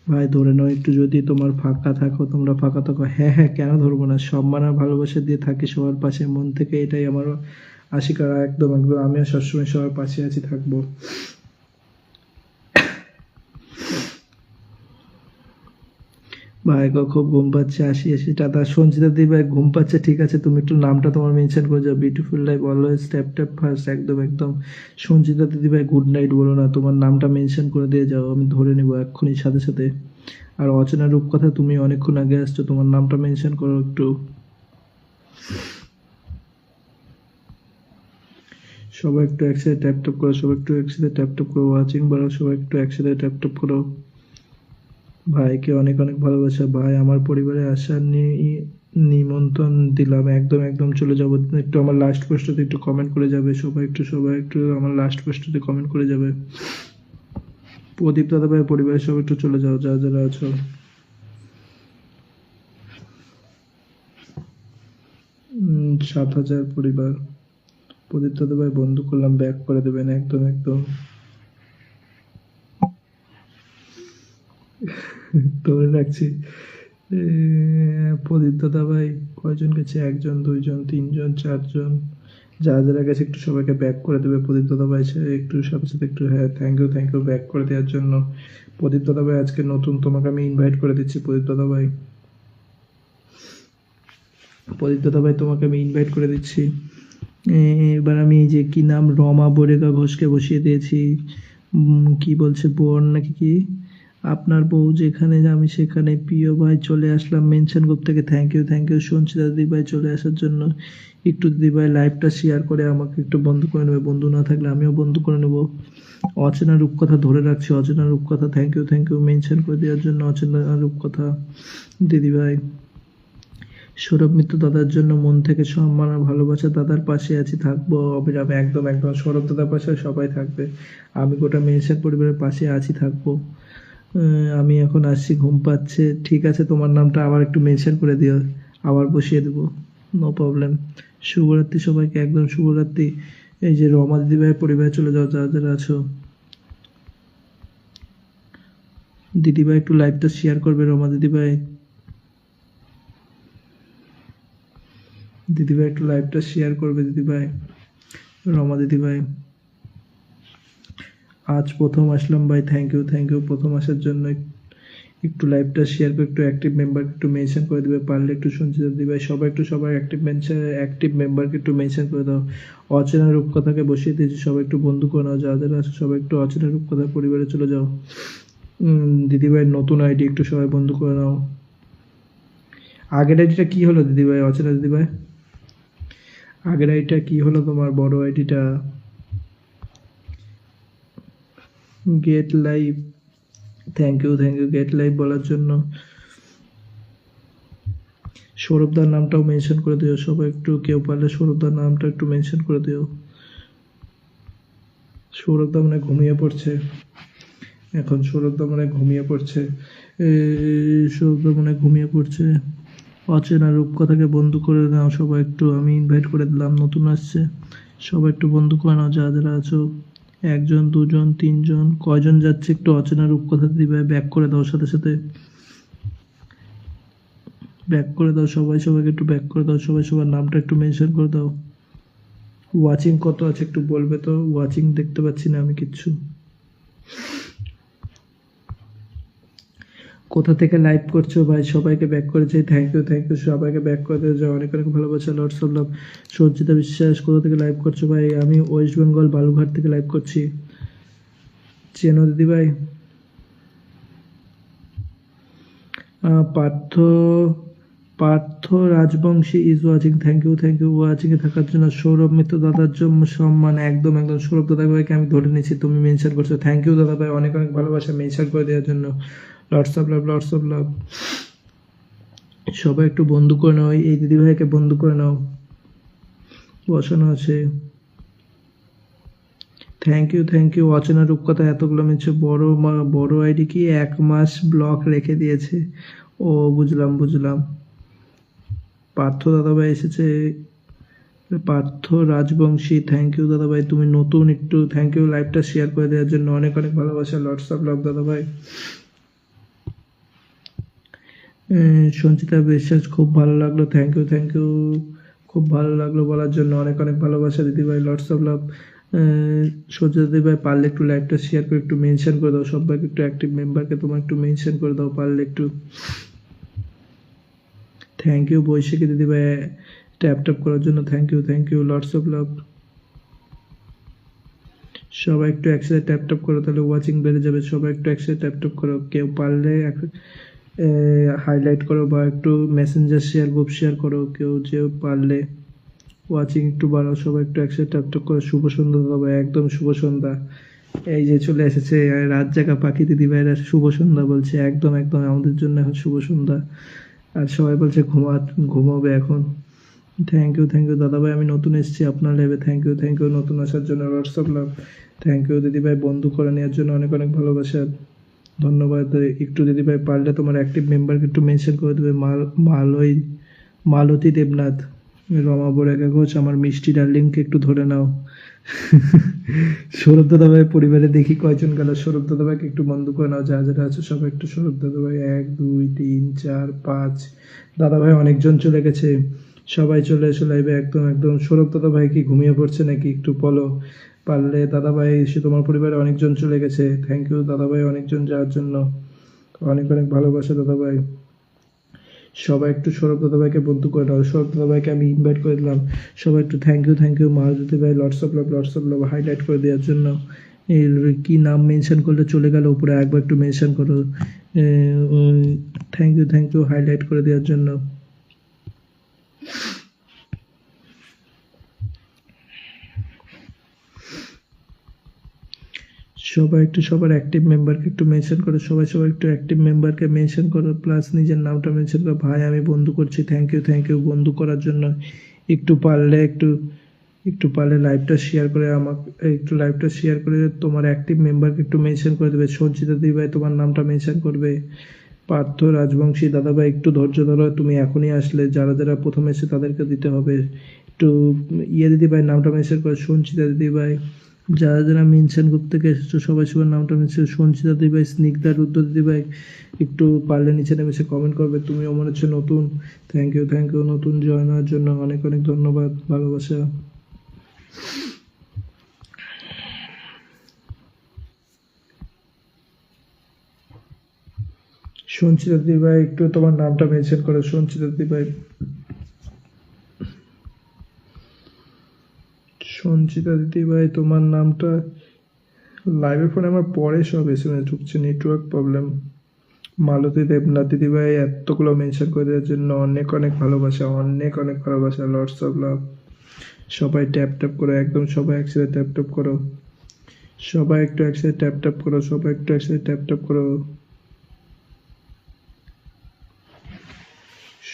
ভাই ধরে নাও একটু, যদি তোমার ফাঁকা থাকো, তোমরা ফাঁকা থাকো। হ্যাঁ হ্যাঁ কেন ধরবো না, সম্মান আর ভালোবাসা দিয়ে থাকি সবার পাশে মন থেকে, এটাই আমার আশিকার। একদম একদম, আমিও সবসময় সবার পাশে আছি, থাকবো। ভাই গো খুব ঘুম পাচ্ছে, আসি টাটা। সঞ্চিতা দি ভাই ঘুম পাচ্ছে, ঠিক আছে তুমি একটু নামটা তোমার মেনশন করে যাও। Beautiful life always tap tap first, একদম একদম। সঞ্চিতা দিদি ভাই গুড নাইট বলো না, তোমার নামটা মেনশন করে দিয়ে যাও, আমি ধরে নিবো এক্ষুনি সাথে সাথে। আর অচেনা রূপকথা তুমি অনেকক্ষণ আগে আসছো, তোমার নামটা মেনশন করো একটু। সবাই একটু একসাথে ট্যাপ ট্যাপ করো, সবাই একটু একসাথে ট্যাপ ট্যাপ করো। ওয়াচিং বাড়াও, সবাই একটু একসাথে ট্যাপ ট্যাপ করো। ভাইকে অনেক অনেক ভালোবাসা। ভাই আমার পরিবারে আসার নিমন্ত্রণ দিলাম, একদম একদম চলে যাবো। একটু আমার লাস্ট পোস্টতে একটু কমেন্ট করে যাবে সবাই একটু আমার লাস্ট পোস্টতে কমেন্ট করে যাবে। প্রদীপ দাদা ভাই পরিবারের সবাই একটু চলে যাও, যারা যারা আছো। 7,000 পরিবার। প্রদীপ দাদা ভাই বন্ধু করলাম, ব্যাক করে দেবেন, একদম একদম। ধরে রাখছি। প্রদীপ দাদা ভাই কয়জন গেছে? 1 জন 2 জন 3 জন 4 জন। যারা যারা গেছে একটু সবাইকে ব্যাক করে দেবে। প্রদীপ দাদা ভাই একটু সাথে সাথে একটু, হ্যাঁ থ্যাংক ইউ ব্যাক করে দেওয়ার জন্য। প্রদীপ দাদা ভাই আজকে নতুন, তোমাকে আমি ইনভাইট করে দিচ্ছি প্রদীপ দাদা ভাই। প্রদীপ দাদা ভাই তোমাকে আমি ইনভাইট করে দিচ্ছি। এবার আমি এই যে কি নাম, রমা বরেগা ঘোষকে বসিয়ে দিয়েছি। কি বলছে বোন নাকি কি, আপনার বউ যেখানে আমি সেখানে, প্রিয় ভাই চলে আসলাম মেনশন গ্রুপ থেকে। থ্যাংক ইউ সঞ্চিতা দিদি ভাই চলে আসার জন্য। একটু দিদি ভাই লাইভটা শেয়ার করে আমাকে একটু বন্ধ করে নেবে, বন্ধু না থাকলে আমিও বন্ধ করে নেব। অচেনা রূপকথা ধরে রাখছি, অচেনা রূপকথা থ্যাংক ইউ মেনশন করে দেওয়ার জন্য। অচেনা রূপকথা দিদি ভাই। সৌরভ মিত্র দাদার জন্য মন থেকে সম্মান আর ভালোবাসা, দাদার পাশে আছি, থাকবো অবিরামে। একদম একদম সৌরভ দাদার পাশে সবাই থাকবে, আমি গোটা মেনশন পরিবারের পাশে আছি, থাকবো। আমি এখন আসছি, ঘুম পাচ্ছে। ঠিক আছে, তোমার নামটা আবার একটু মেনশন করে দিও, আবার বসিয়ে দেবো, নো প্রবলেম। শুভরাত্রি সবাইকে, একদম শুভরাত্রি। এই যে রমা দিদিভাই পরিবারে চলে যাও যারা যারা আছো। দিদিভাই একটু লাইভটা শেয়ার করবে, রমা দিদিভাই। দিদিভাই একটু লাইভটা শেয়ার করবে দিদিভাই, রমা দিদিভাই। আজ প্রথম আসলাম ভাই, থ্যাংক ইউ প্রথম আসার জন্য। একটু লাইভটা শেয়ার করে একটু অ্যাক্টিভ মেম্বার একটু মেনশন করে দেবে, পারলে একটু সঞ্চিতা দিদি ভাই সবাই একটু, সবাই অ্যাক্টিভ মেম্বারকে একটু মেনশন করে দাও। অচেনা রূপকথাকে বসিয়ে দিয়েছি, সবাই একটু বন্ধু করে নাও, যারা যারা আছে সবাই একটু অচেনা রূপকথা পরিবারে চলে যাও। দিদিভাই নতুন আইডি একটু সবাই বন্ধু করে নাও। আগের আইডিটা কি হলো দিদিভাই, অচেনা দিদিভাই? আগের আইডিটা কি হলো তোমার, বড় আইডিটা? Get live, thank you get live বলার জন্য। সৌরভদার নামটাও মেনশন করে দিও সবাই একটু, কেউ পারলে সৌরভদার নামটা একটু মেনশন করে দিও। সৌরভদা মানে ঘুমিয়ে পড়ছে এখন, সৌরভদা মানে ঘুমিয়ে পড়ছে, সৌরভদা মানে ঘুমিয়ে পড়ছে। অচেনা রূপকথাকে বন্ধু করে নাও সবাই একটু, আমি ইনভাইট করে দিলাম, নতুন আসছে, সবাই একটু বন্ধু করে নাও যারা যারা আছো। একজন দুজন তিনজন, কয়জন যাচ্ছে একটু অচেনা রূপকথা দিবে, ব্যাক করে দাও সাথে সাথে, ব্যাক করে দাও সবাই, সবাইকে একটু ব্যাক করে দাও, সবাই সবার নামটা একটু মেনশন করে দাও। ওয়াচিং কত আছে একটু বলবে তো, ওয়াচিং দেখতে পাচ্ছি না আমি কিচ্ছু। কোথা থেকে লাইভ করছো ভাই, সবাইকে ব্যাক করেছে, থ্যাংক ইউ সবাইকে ব্যাক করে দেওয়া যায়, অনেক অনেক ভালোবাসা, লর্ডস অফ লাভ। সজ্জিতা বিশ্বাস কোথা থেকে লাইভ করছো ভাই? আমি ওয়েস্ট বেঙ্গল বালুঘাট থেকে লাইভ করছি, চেনো দিদি ভাই? Partha Partha Rajbanshi is watching, thank you ওয়াচিংয়ে থাকার জন্য। সৌরভ মিত্র দাদার জন্য সম্মান, একদম একদম সৌরভ দাদা ভাইকে আমি ধরে নিয়েছি, তুমি মেনশন করছো, থ্যাংক ইউ দাদা ভাই, অনেক অনেক ভালোবাসা মেনশন করে দেওয়ার জন্য। Lots of love. সবাই একটু বন্ধু করে নাও, এই দিদি ভাইকে বন্ধু করে নাও, বসানো আছে। থ্যাংক ইউ অচেনা রূপকথা এতগুলো মিলছে, বড় আইডি কি 1 মাস ব্লক রেখে দিয়েছে? ও বুঝলাম। পার্থ দাদাভাই এসেছে, পার্থ রাজবংশী, থ্যাংক ইউ দাদাভাই, তুমি নতুন, একটু থ্যাংক ইউ লাইভটা শেয়ার করে দেওয়ার জন্য, অনেক অনেক ভালোবাসা, লর্ডস অফ লাভ দাদাভাই। সঞ্চিতা বিশ্বাস খুব ভালো লাগলো, থ্যাংক ইউ খুব ভালো লাগলো বলার জন্য, অনেক অনেক ভালোবাসা দিদিভাই, লর্ডস অফ লাভ। সঞ্চিতা দিদিভাই পারলে একটু লাইভটা শেয়ার করে একটু মেনশন করে দাও সবাইকে, একটু অ্যাক্টিভ মেম্বারকে তোমার একটু মেনশন করে দাও পারলে একটু। থ্যাংক ইউ বৈশাখী দিদিভাই ট্যাপ করার জন্য, thank you lots of love. সবাই একটু একসাথে ট্যাপ করো, তাহলে ওয়াচিং বেড়ে যাবে, সবাই একটু একসাথে ট্যাপ করো, কেউ পারলে হাইলাইট করো বা একটু মেসেঞ্জার শেয়ার, গ্রুপ শেয়ার করো, কেউ যে পারলে ওয়াচিং একটু বাড়াও, সবাই একটু একসাথে ট্যাপ করো। শুভ সন্ধ্যা দাদা, একদম শুভ সন্ধ্যা। এই যে চলে এসেছে রাত জাগা পাখি দিদি ভাইরা, শুভ সন্ধ্যা বলছে, একদম আমাদের জন্য এখন শুভ সন্ধ্যা। আর সবাই বলছে ঘুমাবে এখন। থ্যাংক ইউ দাদা ভাই, আমি নতুন এসেছি আপনার লাইভে, থ্যাংক ইউ নতুন আসার জন্য, হোয়াটসঅ্যাপ লাভ। থ্যাংক ইউ দিদি ভাই, বন্ধু করে নেওয়ার জন্য অনেক অনেক ভালোবাসা, ধন্যবাদ। একটু দিদি ভাই পারলে তোমার অ্যাক্টিভ মেম্বারকে একটু মেনশন করে দেবে, মালতী দেবনাথ, রমা বরেগা ঘোষ, আমার মিষ্টি ডার্লিংকে একটু ধরে নাও। সৌরভ দাদা ভাই পরিবারে দেখি কয়জন গেল, সৌরভ দাদা ভাইকে একটু বন্ধ করে নাও, যা যারা আছে সবাই একটু। সৌরভ দাদা ভাই 1 2 3 4 5, দাদা ভাই অনেকজন চলে গেছে। সবাই চলে এসো লাইভে, একদম একদম। সৌরভ দাদা ভাই কি ঘুমিয়ে পড়ছে নাকি? একটু বলো পারলে। দাদা ভাই এসে তোমার পরিবারে অনেকজন চলে গেছে, থ্যাংক ইউ দাদা ভাই অনেকজন যাওয়ার জন্য, অনেক অনেক ভালোবাসা দাদা ভাই। সবাই একটু সৌরভ দাদা ভাইকে বন্ধু করে দাও। সৌরভ দাদা ভাইকে আমি ইনভাইট করে দিলাম। সবাই একটু থ্যাংক ইউ মারুতি ভাই, লটস অফ লাভ হাইলাইট করে দেওয়ার জন্য। এই কি নাম মেনশন করলে চলে গেল উপরে, একবার একটু মেনশন করো। থ্যাংক ইউ হাইলাইট করে দেওয়ার জন্য। সবাই একটু সবার অ্যাক্টিভ মেম্বারকে একটু মেনশন করো, সবাই একটু অ্যাক্টিভ মেম্বারকে মেনশন করো, প্লাস নিজের নামটা মেনশন করো। ভাই আমি বন্ধু করছি, থ্যাংক ইউ বন্ধু করার জন্য। একটু পারলে একটু পারলে লাইভটা শেয়ার করে আমাকে, একটু লাইভটা শেয়ার করে তোমার অ্যাক্টিভ মেম্বারকে একটু মেনশন করে দেবে। সঞ্চিতা দি ভাই তোমার নামটা মেনশন করবে। পার্থ রাজবংশী দাদা ভাই একটু ধৈর্য ধরো, তুমি এখনই আসলে, যারা যারা প্রথম এসে তাদেরকে দিতে হবে। একটু দিদি ভাই নামটা মেনশন করে। সঞ্চিতা দিদি ভাই, যারা যারা মেনশন করতে এসেছো সবাই সবার নামটা মেনশন। সঞ্চিতা দিদি ভাই, স্নিগ্ধা রুদ্র দিদি ভাই একটু পারলে নিচে নেমে এসে কমেন্ট করবে। তুমিও মনে হচ্ছে নতুন, থ্যাংক ইউ নতুন জয়েন হওয়ার জন্য অনেক অনেক ধন্যবাদ, ভালোবাসা। সঞ্চিতা দিদি ভাই একটু তোমার নামটা মেনশন করো। সঞ্চিতা দিদি ভাই, সঞ্চিতা দিদি ভাই তোমার নামটা, লাইভে ফোনে আমার পরে সব এসএমএস ঢুকছে, নেটওয়ার্ক প্রবলেম। মালতী দেবনাথ দিদি ভাই এতগুলো মেনশন করে দেওয়ার জন্য অনেক অনেক ভালোবাসা, অনেক অনেক ভালোবাসা, লটস অফ লাভ। সবাই ট্যাপ করো, একদম সবাই একসাথে ট্যাপ করো। সবাই একটু একসাথে ট্যাপ করো, সবাই একটু একসাথে ট্যাপ করো।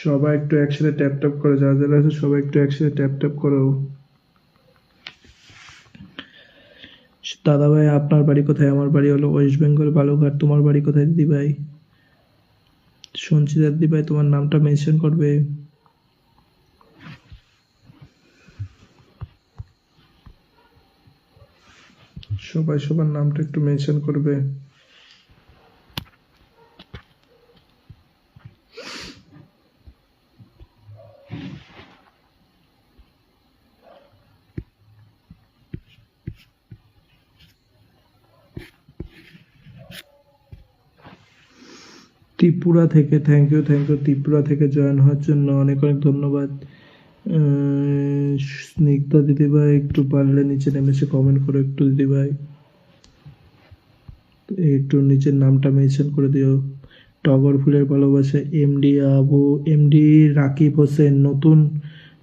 সবাই একটু একসাথে ট্যাপ করো, যারা যারা আছে সবাই একটু একসাথে ট্যাপ করো। দাদা ভাই আপনার বাড়ি কোথায়? আমার বাড়ি হলো ওয়েস্ট বেঙ্গল বালুঘাট। তোমার বাড়ি কোথায় দিদি ভাই? সঞ্চিতা দিদি ভাই তোমার নামটা মেনশন করবে। সবাই সবার নামটা একটু মেনশন করবে। ত্রিপুরা থেকে থ্যাংক ইউ ত্রিপুরা থেকে জয়েন হওয়ার জন্য অনেক অনেক ধন্যবাদ। স্নিগ্ধা দিদিভাই একটু পারলে নিচে নেমে এসে কমেন্ট করো একটু দিদিভাই, একটু নিচের নামটা মেনশন করে দিও। টগর ফুলের ভালোবাসা, এমডি রাকিব হোসেন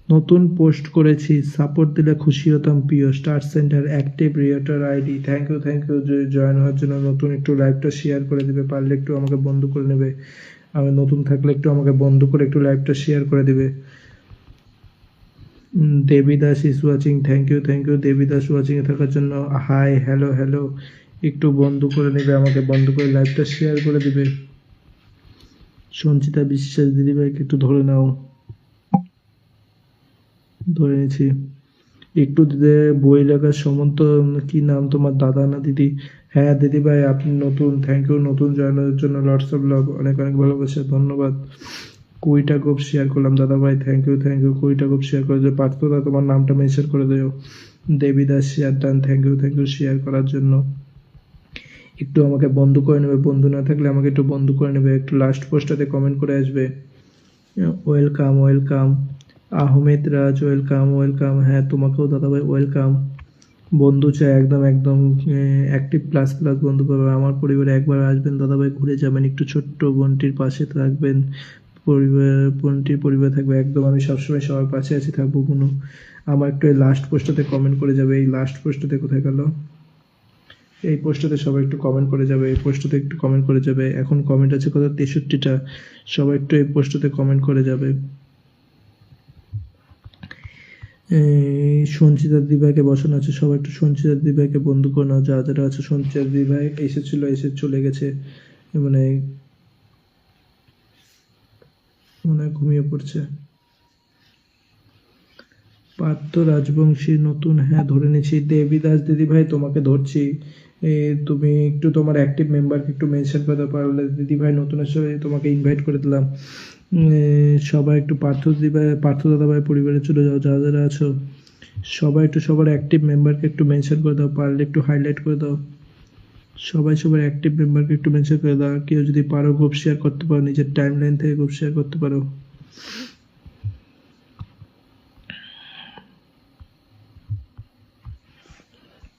নতুন পোস্ট করেছি, সাপোর্ট দিলে খুশি হতাম প্রিয়। স্টার সেন্টার অ্যাক্টিভ রিয়েটার আইডি, থ্যাংক ইউ জয়েন হওয়ার জন্য। নতুন একটু লাইভটা শেয়ার করে দেবে, পারলে একটু আমাকে বন্ধু করে নেবে। আমি নতুন থাকলে একটু আমাকে বন্ধু করে একটু লাইভটা শেয়ার করে দেবে। Debidas is watching, thank you Debidas watching এ থাকার জন্য। হাই হ্যালো একটু বন্ধু করে নেবে, আমাকে বন্ধু করে লাইভটা শেয়ার করে দিবে। সঞ্চিতা বিশ্বাস দিদিভাইকে একটু ধরে নাও, ধরে নিয়েছি। একটু দিদি বই লেখার সমন্ত, কি নাম তোমার, দাদা না দিদি? হ্যাঁ দিদি ভাই আপনি নতুন, থ্যাংক ইউ নতুন জয়েনের জন্য, লটস অফ লাভ, অনেক অনেক ভালোবাসা, ধন্যবাদ। কুড়িটা গ্রুপ শেয়ার করলাম দাদা ভাই, থ্যাংক ইউ কুড়িটা গ্রুপ শেয়ার করে দিও। পার্থদা তোমার নামটা মেনশন করে দিও। Debidas share done, thank you share করার জন্য। একটু আমাকে বন্ধু করে নেবে, বন্ধু না থাকলে আমাকে একটু বন্ধু করে নেবে। একটু লাস্ট পোস্টটাতে কমেন্ট করে আসবে। ওয়েলকাম আহমেদ রাজ, ওয়েলকাম। হ্যাঁ তোমাকেও দাদা ভাই ওয়েলকাম। বন্ধু চাই, একদম অ্যাক্টিভ প্লাস বন্ধু পাবে। আমার পরিবারে একবার আসবেন দাদা ভাই, ঘুরে যাবেন, একটু ছোট্ট বোনটির পাশে থাকবেন। বোনটির পরিবার থাকবে, একদম আমি সবসময় সবার পাশে আছি, থাকবো বুনু। আমার একটু এই লাস্ট পোস্টটাতে কমেন্ট করে যাবে। এই লাস্ট পোস্টটাতে কোথায় গেল? এই পোস্টটাতে সবাই একটু কমেন্ট করে যাবে, এই পোস্টটাতে একটু কমেন্ট করে যাবে। এখন কমেন্ট আছে কত, 63টা। সবাই একটু এই পোস্টটাতে কমেন্ট করে যাবে। সঞ্চিতা দিদিভাইকে বসানো আছে, সবাই একটু সঞ্চিতা দিদিভাইকে বন্ধু করে নাও। যারা যারা আছে, সঞ্চিতা দিদিভাই এসে চলে গেছে, মানে ঘুমিয়ে পড়ছে। পার্থ রাজবংশী নতুন, হ্যাঁ ধরে নিচ্ছি। দেবীদাস দিদিভাই তোমাকে ধরছি, তুমি একটু তোমার অ্যাক্টিভ মেম্বারকে একটু মেনশন করতে পারলে দিদিভাই, নতুন এসে তোমাকে ইনভাইট করে দিলাম। সবাই একটু পার্থ দাদাভাই পরিবারে চলে যাও, যারা যারা আছো সবাই একটু সবার অ্যাক্টিভ মেম্বারকে একটু মেনশন করে দাও, পারলে একটু হাইলাইট করে দাও। সবাই সবার অ্যাক্টিভ মেম্বারকে একটু মেনশন করে দাও। কেউ যদি পারো গ্রুপ শেয়ার করতে পারো, নিজের টাইম লাইন থেকে গ্রুপ শেয়ার করতে পারো।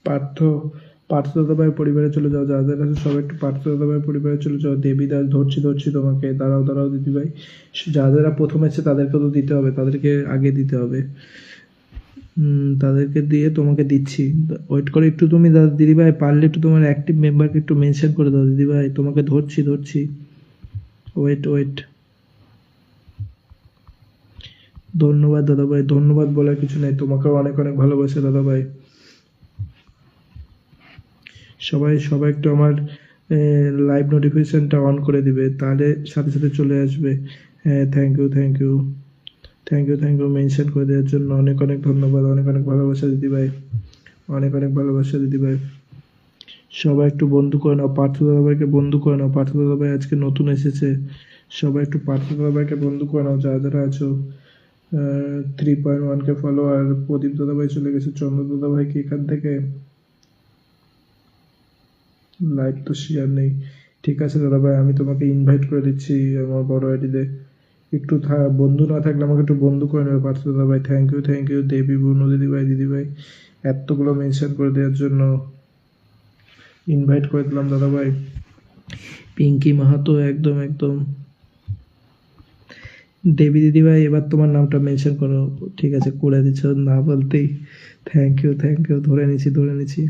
পার্থ পার্থ দাদাভাই পরিবারে চলে যাও, যাদের আছে সবাই একটু পার্থ দাদাভাই পরিবারে চলে যাও। দেবীদাস ধরছি ধরছি তোমাকে, দাঁড়াও দাঁড়াও দিদিভাই। যারা প্রথম আছে তাদেরকে তো দিতে হবে, তাদেরকে আগে দিতে হবে। তাদেরকে দিয়ে তোমাকে দিচ্ছি, ওয়েট করে একটু তুমি দিদিভাই, পারলে একটু তোমার অ্যাক্টিভ মেম্বারকে একটু মেনশন করে দাও দিদিভাই, তোমাকে ধরছি ধরছি। Wait wait. ধন্যবাদ দাদাভাই, ধন্যবাদ বলার কিছু নেই, তোমাকেও অনেক অনেক ভালোবাসে দাদাভাই। সবাই সবাই একটু আমার লাইভ নোটিফিকেশনটা অন করে দিবে, তাহলে সাথে সাথে চলে আসবে। হ্যাঁ, thank you thank you thank you thank you mention করে দেওয়ার জন্য অনেক অনেক ধন্যবাদ, অনেক অনেক ভালোবাসা দিদিভাই, অনেক অনেক ভালোবাসা দিদিভাই। সবাই একটু বন্ধু করে নাও, পার্থ দাদাভাইকে বন্ধু করে নাও, পার্থ দাদাভাই আজকে নতুন এসেছে। সবাই একটু পার্থ দাদাভাইকে বন্ধু করে নাও, যারা যারা আছো। 3.1K ফলোয়ার, প্রদীপ দাদাভাই চলে গেছে, চন্দ্র দাদাভাই কি এখান থেকে? লাইভ তো শেয়ার নেই। ঠিক আছে দাদাভাই, আমি তোমাকে ইনভাইট করে দিচ্ছি আমার বড় আইডিতে। একটু বন্ধু না থাকলে আমাকে একটু বন্ধু করে নেবে পার্থ দাদাভাই। থ্যাংক ইউ দেবী বুনু দিদিভাই, দিদিভাই এতগুলো মেনশন করে দেওয়ার জন্য। ইনভাইট করে দিলাম দাদাভাই। পিঙ্কি মাহাতো, একদম একদম। দেবী দিদিভাই এবার তোমার নামটা মেনশন করো। ঠিক আছে, করে দিচ্ছ না বলতেই। থ্যাংক ইউ, ধরে নিচ্ছি ধরে নিচ্ছি।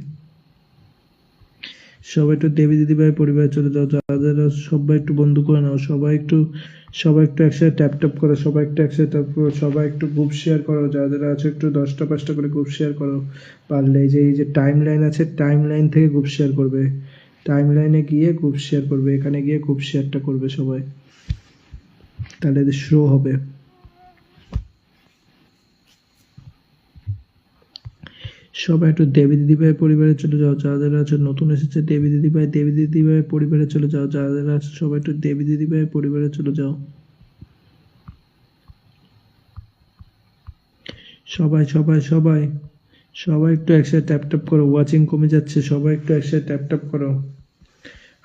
সবাই একটু দেবী দিদিভাই পরিবারে চলে যাও, যারা যারা সবাই একটু বন্ধু করে নাও, সবাই একটু একসাথে ট্যাপ ট্যাপ করো, সবাই একটু একসাথে ট্যাপ করো, সবাই একটু গ্রুপ শেয়ার করো, যারা যারা আছে একটু 10টা 5টা করে গ্রুপ শেয়ার করো। পারলে এই যে টাইম লাইন আছে, টাইম লাইন থেকে গ্রুপ শেয়ার করবে, টাইম লাইনে গিয়ে গ্রুপ শেয়ার করবে, এখানে গিয়ে গ্রুপ শেয়ারটা করবে সবাই, তাহলে শো হবে। সবাই একটু দেবী দিদিভাই পরিবারে চলে যাও, যারা যারা আছে নতুন এসেছে। দেবী দিদিভাই পরিবারে চলে যাও, যারা যারা আছে সবাই একটু দেবী দিদিভাই পরিবারে চলে যাও। সবাই সবাই সবাই সবাই একটু একসাথে ট্যাপ ট্যাপ করো, ওয়াচিং কমে যাচ্ছে, সবাই একটু একসাথে ট্যাপ ট্যাপ করো,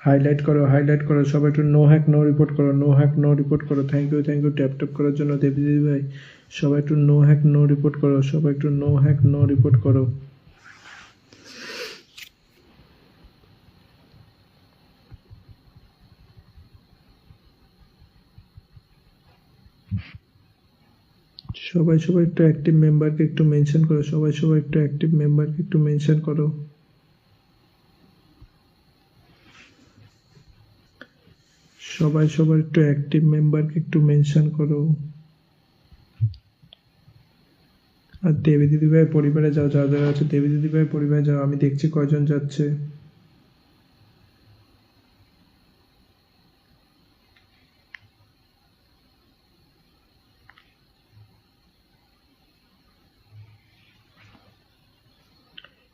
হাইলাইট করো, সবাই একটু নো হ্যাক নো রিপোর্ট করো, নো হ্যাক নো রিপোর্ট করো। থ্যাংক ইউ ট্যাপ ট্যাপ করার জন্য দেবী দিদিভাই। সবাই একটু নো হ্যাক নো রিপোর্ট করো, সবাই একটু নো হ্যাক নো রিপোর্ট করো। সবাই একটু অ্যাক্টিভ মেম্বারকে একটু মেনশন করো, সবাই একটু অ্যাক্টিভ মেম্বারকে একটু মেনশন করো। সবাই একটু অ্যাক্টিভ মেম্বারকে একটু মেনশন করো। আর দেবী দিদিভাই পরিবারে যাও, যারা যারা আছে দেবী দিদিভাই পরিবারে যাও, আমি দেখছি কয়জন যাচ্ছে।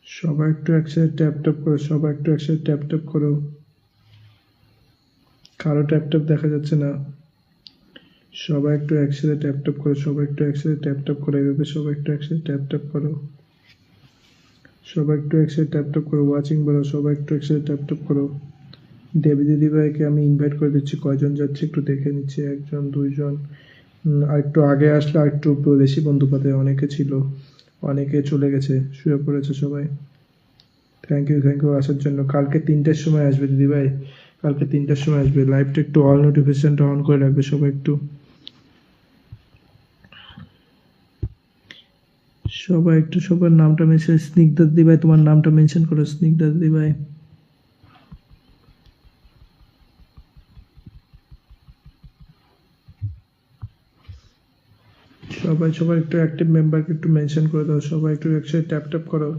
সবাই একটু একসাথে ট্যাপ ট্যাপ করো, সবাই একটু একসাথে ট্যাপ ট্যাপ করো। কারো ট্যাপ ট্যাপ দেখা যাচ্ছে না। সবাই একটু একসাথে ট্যাপ ট্যাপ করো, সবাই একটু একসাথে ট্যাপ ট্যাপ করো, এভাবে সবাই একটু একসাথে ট্যাপ ট্যাপ করো। সবাই একটু একসাথে ট্যাপ ট্যাপ করো, ওয়াচিং বলো, সবাই একটু একসাথে ট্যাপ ট্যাপ করো। দেবী দিদিভাইকে আমি ইনভাইট করে দিচ্ছি, কয়জন যাচ্ছে একটু দেখে নিচ্ছি, 1 জন 2 জন। আর একটু আগে আসলে আর একটু বেশি বন্ধু পাতে, অনেকে ছিল, অনেকে চলে গেছে, শুয়ে পড়েছে সবাই। থ্যাংক ইউ আসার জন্য। কালকে 3টার সময় আসবে দিদিভাই, কালকে 3টার সময় আসবে। লাইভটা একটু অল নোটিফিকেশনটা অন করে রাখবে সবাই একটু। সবাই একটু সবার নামটা মেনশন, স্নিগ্ধা দিদিভাই তোমার নামটা মেনশন করো, স্নিগ্ধা দিদিভাই। সবাই একটু অ্যাক্টিভ মেম্বারকে একটু মেনশন করে দাও, সবাই একটু একসাথে ট্যাপ ট্যাপ করো,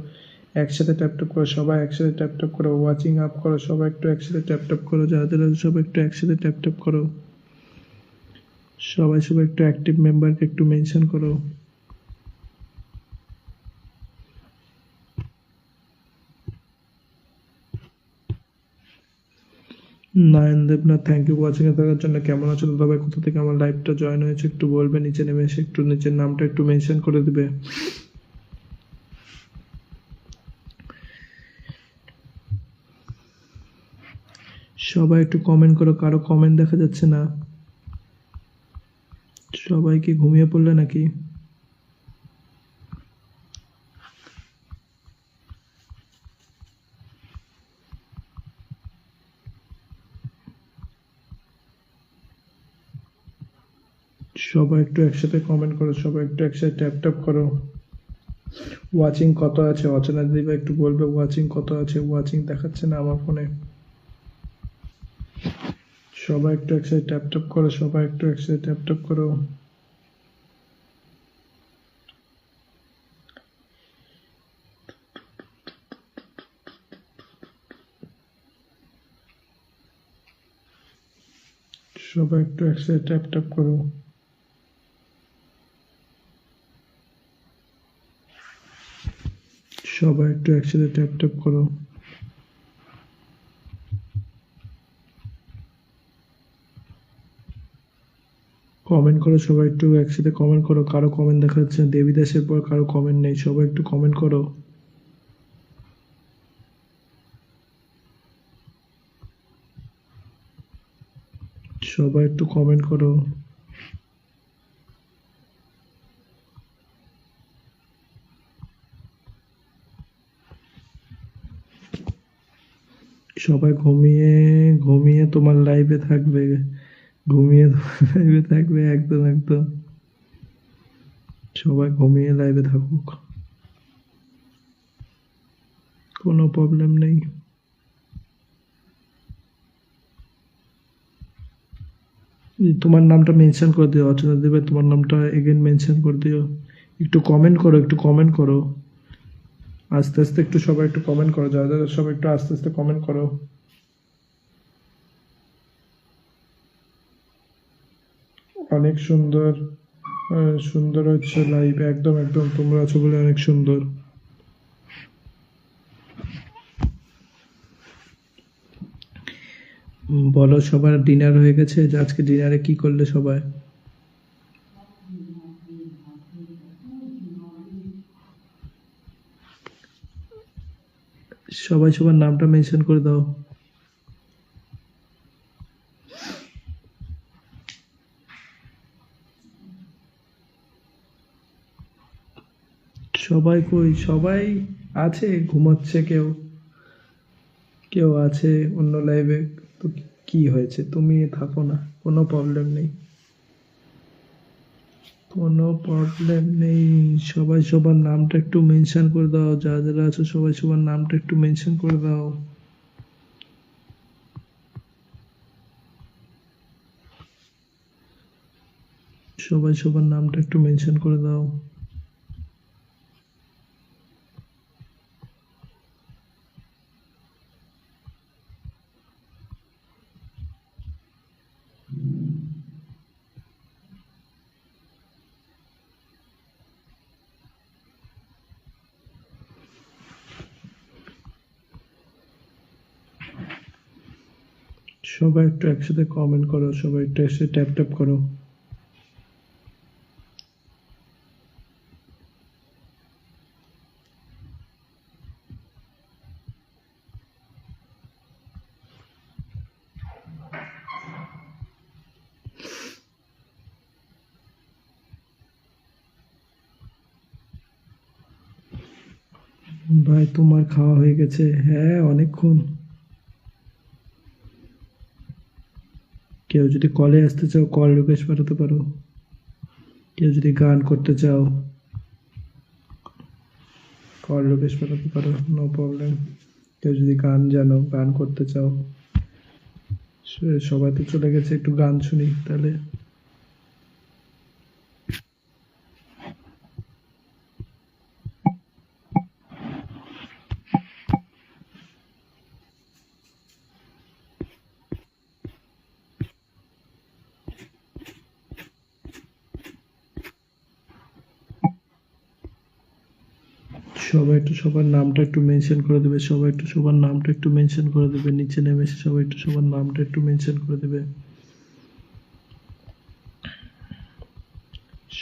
একসাথে ট্যাপ ট্যাপ করো, সবাই একসাথে ট্যাপ ট্যাপ করো, ওয়াচিং আপ করো, সবাই একটু একসাথে ট্যাপ ট্যাপ করো, যাদের সবাই একটু একসাথে ট্যাপ ট্যাপ করো। সবাই একটু অ্যাক্টিভ মেম্বারকে একটু মেনশন করো। নয়ন দেবনাথ, থ্যাংক ইউ ওয়াচিং এ থাকার জন্য। কেমন আছো দাদা ভাই? কোথা থেকে আমার লাইভটা জয়েন হয়েছে একটু বলবে, নিচে নেমে এসে একটু নিচের নামটা একটু মেনশন করে দিবে। সবাই একটু কমেন্ট করো, কারো কমেন্ট দেখা যাচ্ছে না। সবাই কি ঘুমিয়ে পড়লে নাকি? সবাই একটু একসাথে কমেন্ট করো, সবাই একটু একসাথে ট্যাপ ট্যাপ করো। ওয়াচিং কত আছে অচেনা দিবা একটু বলবে, ওয়াচিং কত আছে? ওয়াচিং দেখাচ্ছে না আমার ফোনে। সবাই একটু একসাথে ট্যাপ ট্যাপ করো, সবাই একটু একসাথে ট্যাপ ট্যাপ করো। সবাই একটু একসাথে ট্যাপ ট্যাপ করো। সবাই একটু একসাথে ট্যাপ ট্যাপ করো। কমেন্ট করো, সবাই একটু একসাথে কমেন্ট করো। কারো কমেন্ট দেখা যাচ্ছে না, দেবীদাসের পর কারো কমেন্ট নেই। সবাই একটু কমেন্ট করো। সবাই একটু কমেন্ট করো। সবাই ঘুমিয়ে ঘুমিয়ে তোমার লাইভে থাকবে, ঘুমিয়ে তোমার লাইভে থাকবে, একদম একদম। সবাই ঘুমিয়ে লাইভে থাকুক, কোনো প্রবলেম নেই। তোমার নামটা মেনশন করে দিও, অর্চনা দেবে তোমার নামটা এগেন মেনশন করে দিও। একটু কমেন্ট করো, একটু কমেন্ট করো আস্তে আস্তে, একটু সবাই একটু কমেন্ট করো, যারা যারা সবাই একটু আস্তে আস্তে কমেন্ট করো। অনেক সুন্দর, সুন্দর হচ্ছে লাইভ, একদম একদম তোমরা আছো বলে অনেক সুন্দর। বলো, সবার ডিনার হয়ে গেছে? যে আজকে ডিনারে কি করলে সবাই? সবাই সবার নামটা মেনশন করে দাও। সবাই কই? সবাই আছে, ঘুমাচ্ছে কেউ, কেউ আছে অন্য লাইভে। তো কি হয়েছে, তুমি থাকো না, কোনো প্রবলেম নেই, কোনো প্রবলেম নেই। সবাই সবার নামটা একটু মেনশন করে দাও, যারা যারা আছো সবাই সবার নামটা একটু মেনশন করে দাও। সবাই সবার নামটা একটু মেনশন করে দাও। সবাই একটু একসাথে কমেন্ট করো, সবাই একটু একসাথে ট্যাপ ট্যাপ করো। ভাই তোমার খাওয়া হয়ে গেছে? হ্যাঁ, অনেকক্ষণ। কেউ যদি কলে আসতে চাও কল রিকোয়েস্ট পাঠাতে পারো। কেউ যদি গান করতে চাও কল রিকোয়েস্ট পাঠাতে পারো, নো প্রবলেম। কেউ যদি গান জানো, গান করতে চাও, সবাই তো চলে গেছে, একটু গান শুনি তাহলে। সবাই একটু সবার নামটা একটু মেনশন করে দেবে, সবাই একটু সবার নামটা একটু মেনশন করে দেবে, নিচে নেমে এসে সবাই একটু সবার নামটা একটু মেনশন করে দেবে।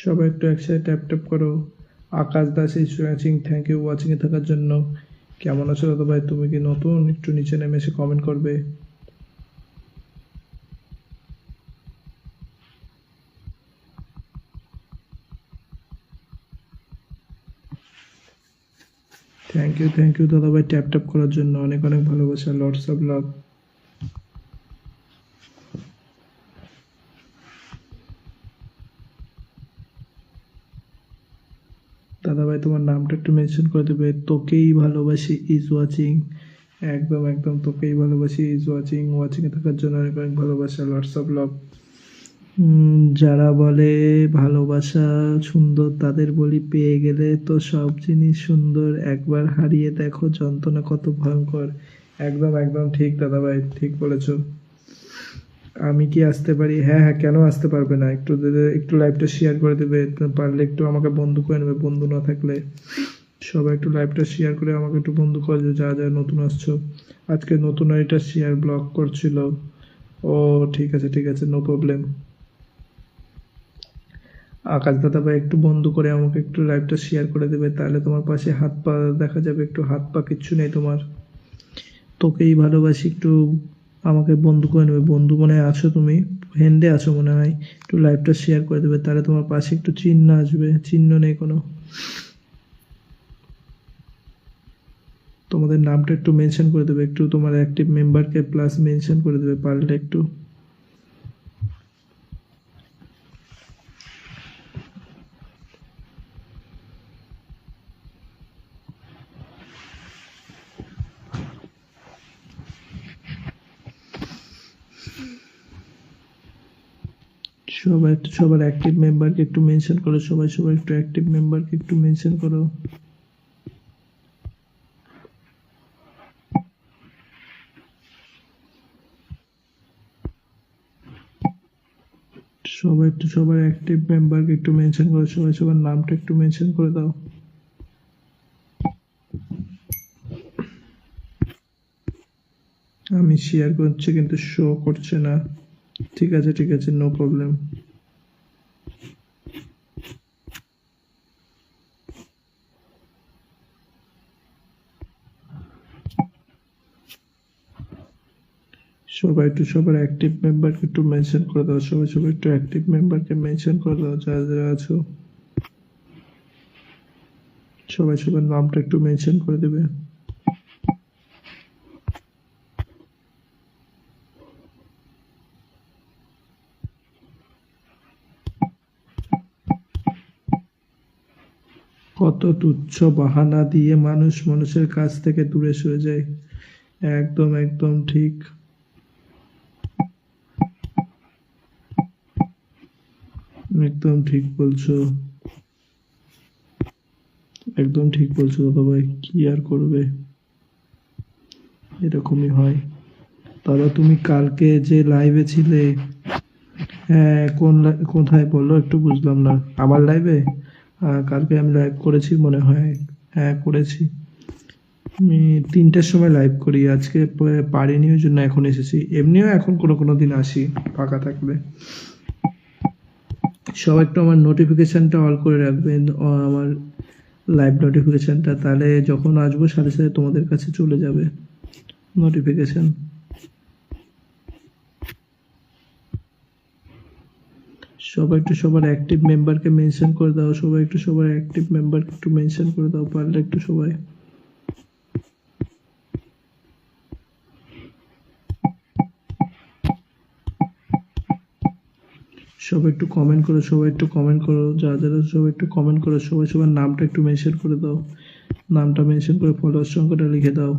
সবাই একটু একসাথে ট্যাপ ট্যাপ করো। Akash Das is watching, thank you watching এ থাকার জন্য। কেমন আছো দাদা ভাই, তুমি কি নতুন? একটু নিচে নেমে এসে কমেন্ট করবে। থ্যাংক ইউ দাদা ভাই ট্যাপ ট্যাপ করার জন্য, অনেক অনেক ভালোবাসা, লটস অফ লাভ। দাদা ভাই তোমার নামটা একটু মেনশন করে দেবে। তোকেই ভালোবাসি ইজ ওয়াচিং, একদম একদম তোকেই ভালোবাসি ইজ ওয়াচিং, ওয়াচিং এ থাকার জন্য অনেক অনেক ভালোবাসা, লটস অফ লাভ। যারা বলে ভালোবাসা সুন্দর তাদের বলি পেয়ে গেলে তো সব জিনিস সুন্দর, একবার হারিয়ে দেখো যন্ত্রণা কত ভয়ঙ্কর। একদম একদম ঠিক দাদা ভাই, ঠিক বলেছো। আমি কি আসতে পারি? হ্যাঁ হ্যাঁ, কেন আসতে পারবে না? একটু লাইভটা শেয়ার করে দেবে, পারলে একটু আমাকে বন্ধু করে নেবে, বন্ধু না থাকলে। সবাই একটু লাইভটা শেয়ার করে আমাকে একটু বন্ধু করে দেবে, যা যা নতুন আসছো। আজকে নতুন এটা শেয়ার ব্লক করছিল। ও ঠিক আছে, নো প্রবলেম। আকাশ দাদা ভাই একটু বন্ধু করে আমাকে একটু লাইভটা শেয়ার করে দেবে, তাহলে তোমার পাশে হাত পা দেখা যাবে, একটু হাত পা কিচ্ছু নেই তোমার। তোকেই ভালোবাসি, একটু আমাকে বন্ধু করে নেবে, বন্ধু মনে হয় আছো তুমি, ফ্রেন্ডে আছো মনে হয়। একটু লাইভটা শেয়ার করে দেবে, তাহলে তোমার পাশে একটু চিহ্ন আসবে, চিহ্ন নেই কোনো। তোমাদের নামটা একটু মেনশন করে দেবে, একটু তোমার অ্যাক্টিভ মেম্বারকে প্লাস মেনশন করে দেবে পারলে একটু। সবাই একটু সবার অ্যাক্টিভ মেম্বারকে একটু মেনশন করো, সবাই একটু অ্যাক্টিভ মেম্বারকে একটু মেনশন করো। সবাই একটু সবার অ্যাক্টিভ মেম্বারকে একটু মেনশন করো, সবাই সবার নামটা একটু মেনশন করে দাও। আমি শেয়ার করছি কিন্তু শো করছে না। ঠিক আছে, নো প্রবলেম। সবাই একটু সবার অ্যাক্টিভ মেম্বারকে একটু মেনশন করে দাও, সবাই একটু অ্যাক্টিভ মেম্বারকে মেনশন করে দাও, যারা যারা আছো। সবাই সবার নামটা একটু মেনশন করে দেবে। কত তুচ্ছ বাহানা দিয়ে মানুষ মানুষের কাছ থেকে দূরে সরে যায়। একদম একদম ঠিক। একদম ঠিক বলছো, একদম ঠিক বলছো দাদা ভাই, কি আর করবে, এরকমই হয়। দাদা তুমি কালকে যে লাইভে ছিলে, হ্যাঁ কোথায় বলো, একটু বুঝলাম না। আমার লাইভে? কালকে আমি লাইভ করেছি মনে হয়। হ্যাঁ করেছি। আমি ৩টার সময় লাইভ করি, আজকে পারিনি ওই জন্য এখন এসেছি, এমনিও এখন কোনো কোনো দিন আসি ফাঁকা থাকলে। সবাই একটু আমার নোটিফিকেশনটা অল করে রাখবেন, আমার লাইভ নোটিফিকেশনটা, তাহলে যখন আসবো সাথে সাথে তোমাদের কাছে চলে যাবে নোটিফিকেশন। সবাই একটু সবার অ্যাক্টিভ মেম্বারকে মেনশন করে দাও, সবাই একটু সবার অ্যাক্টিভ মেম্বারকে একটু মেনশন করে দাও পারলে একটু সবাই। সবাই একটু কমেন্ট করো, সবাই একটু কমেন্ট করো, যারা যারা সবাই একটু কমেন্ট করো, সবাই সবার নামটা একটু মেনশন করে দাও, নামটা মেনশন করে ফলোয়ার সংখ্যাটা লিখে দাও।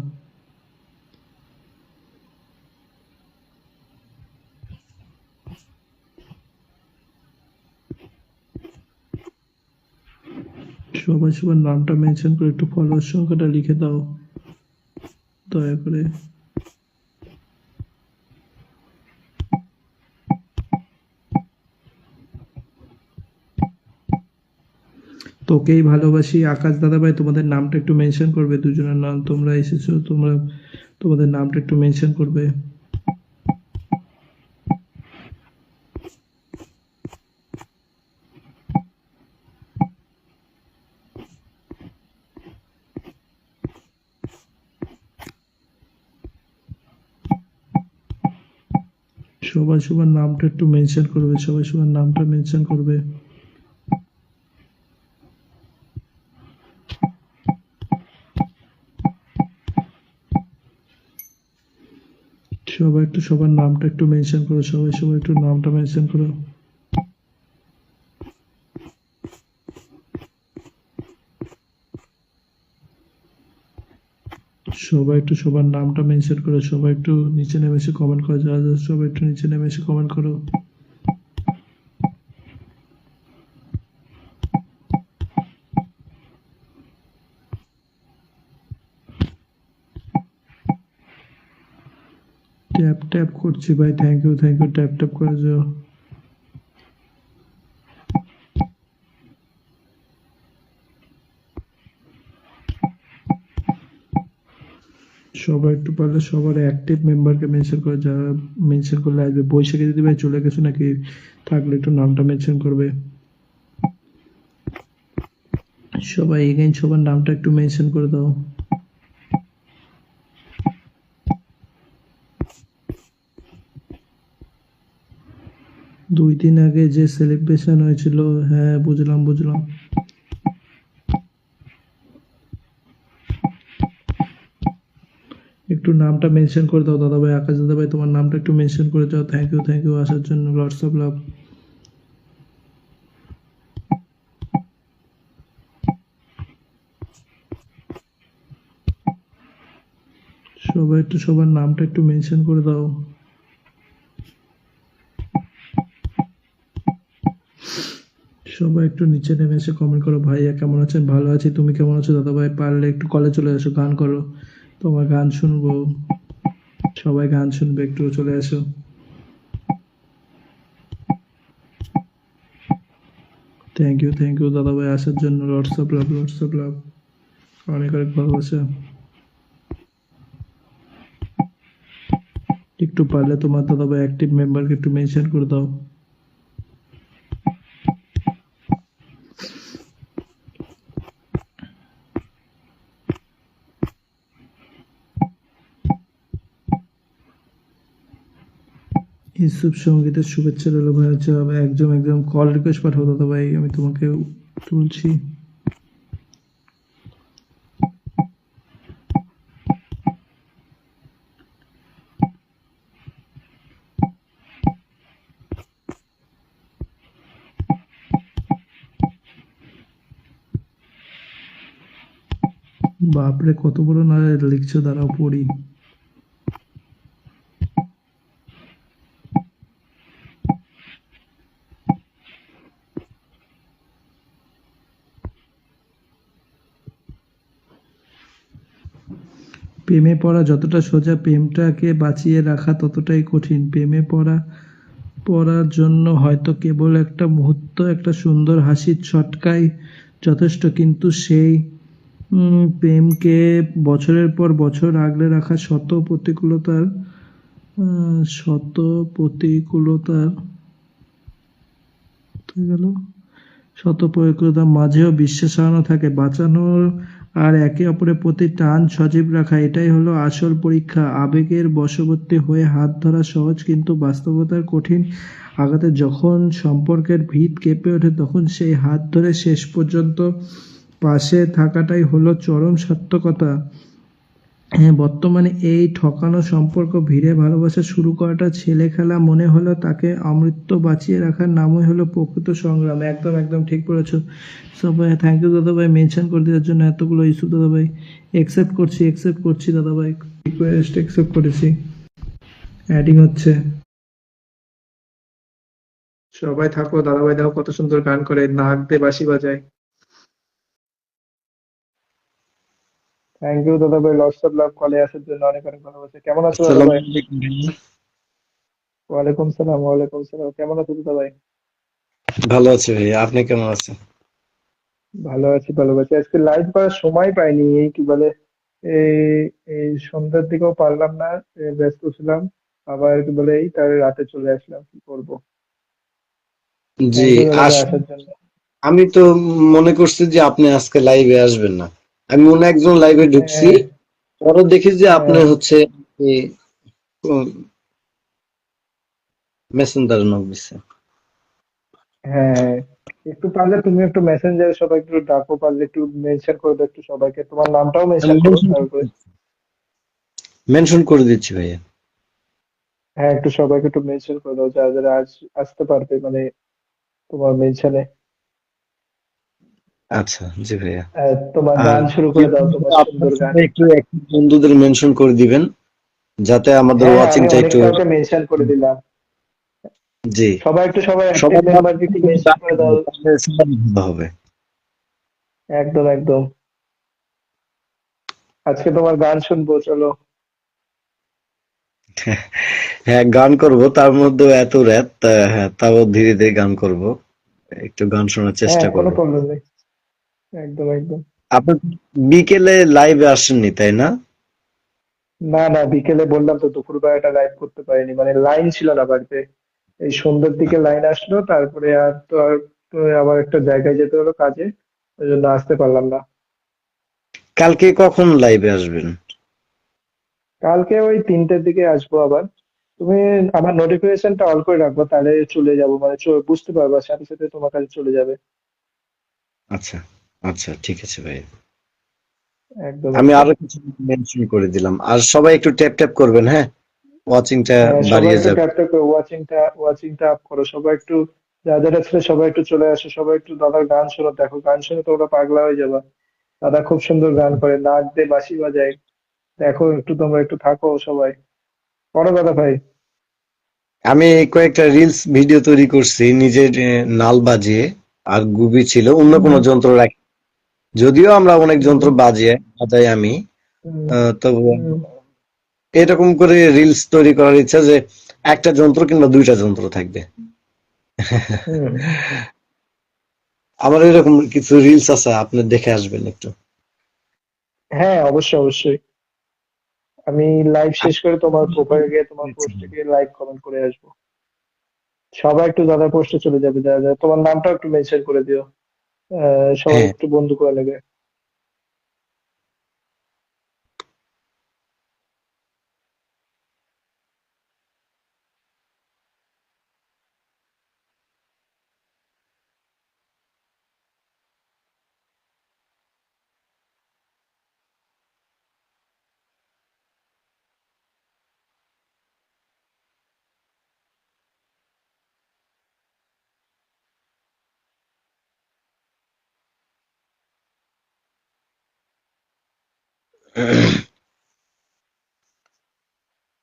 সবাই সবার নামটা মেনশন করে একটু ফলোয়ার সংখ্যাটা লিখে দাও দয়া করে। তোকেই ভালোবাসি আকাশ দাদা ভাই, তোমাদের নামটা একটু মেনশন করবে, দুজনের নাম, তোমরা এসেছো, তোমরা তোমাদের নামটা একটু মেনশন করবে। সবাই সবার নামটা একটু মেনশন করবে, সবাই সবার নামটা মেনশন করবে। সবাই একটু সবার নামটা একটু মেনশন করো, সবাই সবাই একটু নামটা মেনশন করো। সবাই একটু সবার নামটা মেনশন করো, সবাই একটু নিচে নেমে এসে কমেন্ট করো, যারা যারা সবাই একটু নিচে নেমে এসে কমেন্ট করো। ট্যাপ ট্যাপ করছি ভাই, থ্যাংক ইউ ট্যাপ ট্যাপ করে যাও। সবাই একটু পারলে সবার অ্যাক্টিভ মেম্বারকে মেনশন করে, যারা মেনশন করলে আসবে। বৈশাখী দিদি ভাই চলে গেছো নাকি? থাকলে একটু নামটা মেনশন করবে। সবাই এগেইন সবার নামটা একটু মেনশন করে দাও। দুই দিন আগে যে সেলিব্রেশন হয়েছিল, হ্যাঁ বুঝলাম বুঝলাম। একটু নামটা মেনশন করে দাও দাদা ভাই, আকাশ দাদা ভাই তোমার নামটা একটু মেনশন করে দাও। থ্যাংক ইউ আসার জন্য, লটস অফ লাভ। সবাই একটু সবার নামটা একটু মেনশন করে দাও। সবাই একটু নিচে নেমে এসে কমেন্ট করো, ভাইয়া কেমন আছেন? ভালো আছি, তুমি কেমন আছো দাদা ভাই? পারলে একটু কলে চলে এসো, গান করো, তোমার গান শুনবো। সবাই গান শুনবে, একটু চলে এসো। থ্যাংক ইউ দাদা ভাই আসার জন্য, lots of love, lots of লাভ, অনেক অনেক ভালোবাসা। একটু পারলে তোমার দাদা ভাই অ্যাক্টিভ মেম্বারকে একটু মেনশন করে দাও। ইউসুফ সঙ্গীতের শুভেচ্ছা রইল ভাই। আচ্ছা একদম একদম কল রিকোয়েস্ট পাঠাও দাদা ভাই, আমি তোমাকে তুলছি। বাপরে কত বড় না লিখছো, দাঁড়াও পড়ি। প্রেমে পড়া যতটা সোজা, প্রেমটাকে বাঁচিয়ে রাখা ততটাই কঠিন। প্রেমে পড়ার জন্য হয়তো কেবল একটা মুহূর্ত, একটা সুন্দর হাসির ছটকাই যথেষ্ট, কিন্তু সেই প্রেমকে বছরের পর বছর আগলে রাখা শত প্রতিকূলতার গেল শত প্রতিকূলতার মাঝেও বিশ্বাস হারানো থাকে, বাঁচানোর আর একে অপরের প্রতি টান সজীব রাখা, এটাই হলো আসল পরীক্ষা। আবেগের বশবর্তী হয়ে হাত ধরা সহজ, কিন্তু বাস্তবতার কঠিন আঘাতে যখন সম্পর্কের ভিত কেঁপে ওঠে, তখন সেই হাত ধরে শেষ পর্যন্ত পাশে থাকাটাই হলো চরম সার্থকতা। হ্যাঁ, বর্তমানে এই ঠকানো সম্পর্ক ভিড়ে ভালোবাসা শুরু করাটা ছেলে খেলা মনে হলো, তাকে অমৃত বাঁচিয়ে রাখার নামই হলো প্রকৃত সংগ্রাম। একদম একদম ঠিক বলেছো। সবাই থ্যাংক ইউ দাদা ভাই মেনশন করে দেওয়ার জন্য এতগুলো ইস্যু দাদা ভাই। একসেপ্ট করছি দাদা ভাই, রিকোয়েস্ট একসেপ্ট করেছি। অ্যাডিং হচ্ছে। সবাই থাকো, দাদা ভাই দেখো কত সুন্দর গান করে, নাক দিয়ে বাঁশি বাজায়। থ্যাংক ইউ দাদা ভাই, লটস অফ লাভ, কলে আসার জন্য অনেক অনেক ভালোবাসা। কেমন আছো দাদা আসসালামু ভাই? আলাইকুম ভাইয়া। ওয়ালাইকুম সালাম, কেমন আছো দাদা ভাই? ভালো আছি ভাইয়া, আপনি কেমন আছেন? ভালো আছি, ভালো আছি। আজকে লাইভ করার সময় পাইনি, এই কি বলে, এই এই সন্ধ্যার দিকেও পারলাম না, ব্যস্ত ছিলাম। আবার কি বলে, এই তার রাতে চলে আসলাম, কি করব, জি। একদমই হলো না আস আসার জন্য। আমি তো মনে করছি যে আপনি আজকে লাইভে আসবেন না। আমি অন্য একজন লাইভে ঢুকছি, হ্যাঁ, পরে দেখি যে আপনি হ্যাঁ, হচ্ছে মেসেঞ্জারে নক দিচ্ছে। হ্যাঁ। একটু পারলে তুমি একটু মেসেঞ্জারে সবাই একটু ডাকো, পারলে একটু মেনশন করে দাও একটু সবাইকে, তোমার নামটাও আমি মেনশন করো তারপরে। মেনশন করে দিচ্ছি ভাইয়া। হ্যাঁ, একটু সবাইকে একটু মেনশন করে দাও, যারা যারা আজ আসতে পারবে, মানে তোমার মেনশনে। আচ্ছা, জি ভাইয়া। তোমার আর গান শুরু করে দাও, তোমার আপনার সুন্দর গান। সাথে একটু একটু বন্ধুদের মেনশন করে দিবেন, যাতে আমাদের হ্যাঁ, হ্যাঁ, আমি ওয়াচিংটা অনেক একটু। কাউকে মেনশন করে দিলাম। জি। সবাই অ্যাক্টিভ সবার মেম্বারকে একটু মেনশন করে দাও। ভালো হবে। একদম, একদম। আজকে তোমার গান শুনবো, চলো। হ্যাঁ, গান করব, তার মধ্যেও এত রাত, হ্যাঁ, তাও ধীরে ধীরে গান করব, একটু গান শোনার হ্যাঁ, চেষ্টা কোনো করব। প্রবলেম নেই। একদম, একদম। আপনি বিকেলে লাইভে আসেননি তাই না? না, না, বিকেলে বললাম তো দুপুরবেলাটা লাইভ করতে পারিনি, মানে লাইন ছিল না বাড়িতে। এই সন্ধ্যের দিকে লাইন আসলো, তারপরে তো আবার একটা জায়গায় যেতে হলো কাজে, ওই জন্য আসতে পারলাম না। কালকে কখন লাইভে আসবেন? কালকে ওই 3টের দিকে আসবো আবার। তুমি আমার নোটিফিকেশনটা অল করে রাখবো, তাহলে চলে যাবো, মানে বুঝতে পারবা, সাথে সাথে তোমার কাছে চলে যাবে। আচ্ছা, আচ্ছা, ঠিক আছে ভাই। একদম, আমি একদম। আরো কিছু মেনশন করে দিলাম, আর সবাই একটু ট্যাপ ট্যাপ করবেন, হ্যাঁ, ওয়াচিংটা হ্যাঁ, সবাই বাড়িয়ে একটু যাবে। ট্যাপ ট্যাপ করে ওয়াচিংটা আপ করো, সবাই একটু, যারা যারা ছিল সবাই একটু চলে আসো, সবাই একটু দাদার গান শোনো, দেখো গান শুনে তোমরা পাগলা হয়ে যাবা। দাদা খুব সুন্দর গান করে, নাচ দিয়ে বাঁশি বাজায়। দেখো একটু, তোমরা একটু থাকো সবাই, করো দাদা ভাই। আমি কয়েকটা রিলস ভিডিও তৈরি করছি নিজের, নাল বাজিয়ে, আর গুবি ছিল, অন্য হুম, কোনো যন্ত্র রাখি। যদিও আমরা অনেক হুম, যন্ত্র বাজাই আমি, হুম, তবু হুম, এরকম করে রিলস তৈরি করার ইচ্ছা যে একটা যন্ত্র কিংবা দুইটা যন্ত্র থাকবে। হুম। আমার এরকম কিছু রিলস আছে, আপনি দেখে আসবেন একটু। হ্যাঁ, অবশ্যই, অবশ্যই। আমি লাইভ শেষ করে তোমার প্রোফাইলে গিয়ে তোমার পোস্টে গিয়ে লাইক কমেন্ট করে আসবো। সবাই একটু দাদার পোস্টে চলে যাবে, যারা যারা, তোমার নামটাও একটু মেনশন করে দিও। সবাই হ্যাঁ, একটু বন্ধু করে নেবে।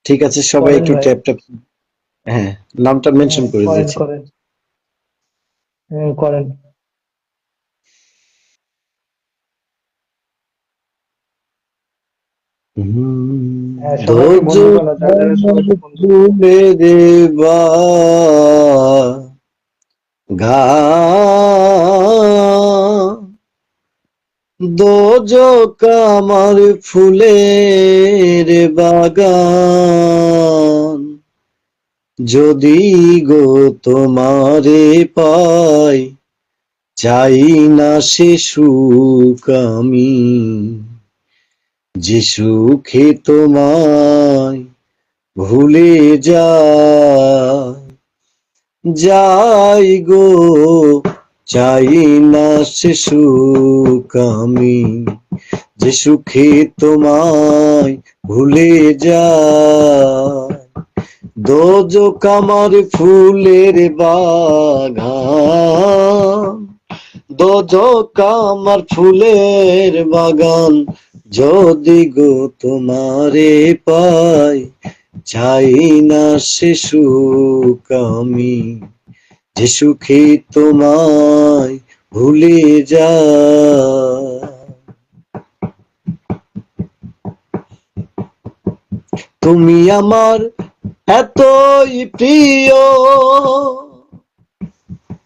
ঠিক আছে, সবাই করেন একটু ভাই। Tap tap. হ্যাঁ, নামটা হ্যাঁ, মেনশন করে করেন, দিয়েছি। করেন। হ্যাঁ, করেন। হ্যাঁ, সবাইকে ধৈর্য বন্ধু বানাও, যারা যারা সবাইকে বন্ধু বানাও। ভুলে দেবার গান, দোজক আমার ফুলের বাগান, যদি গো তোমারে পাই, চাই না সে সুখ আমি, যে সুখে তোমায় ভুলে যায়, যাই গো, চাই না সে সুখ আমি, যে সুখে তোমায় ভুলে যায়, দোজক আমার ফুলের বাগান, দোজক আমার ফুলের বাগান, যদি গো তোমারে পাই, চাই না সে সুখ আমি, যে সুখে তোমায় ভুলে যায়। তুমি আমার এতই প্রিয়,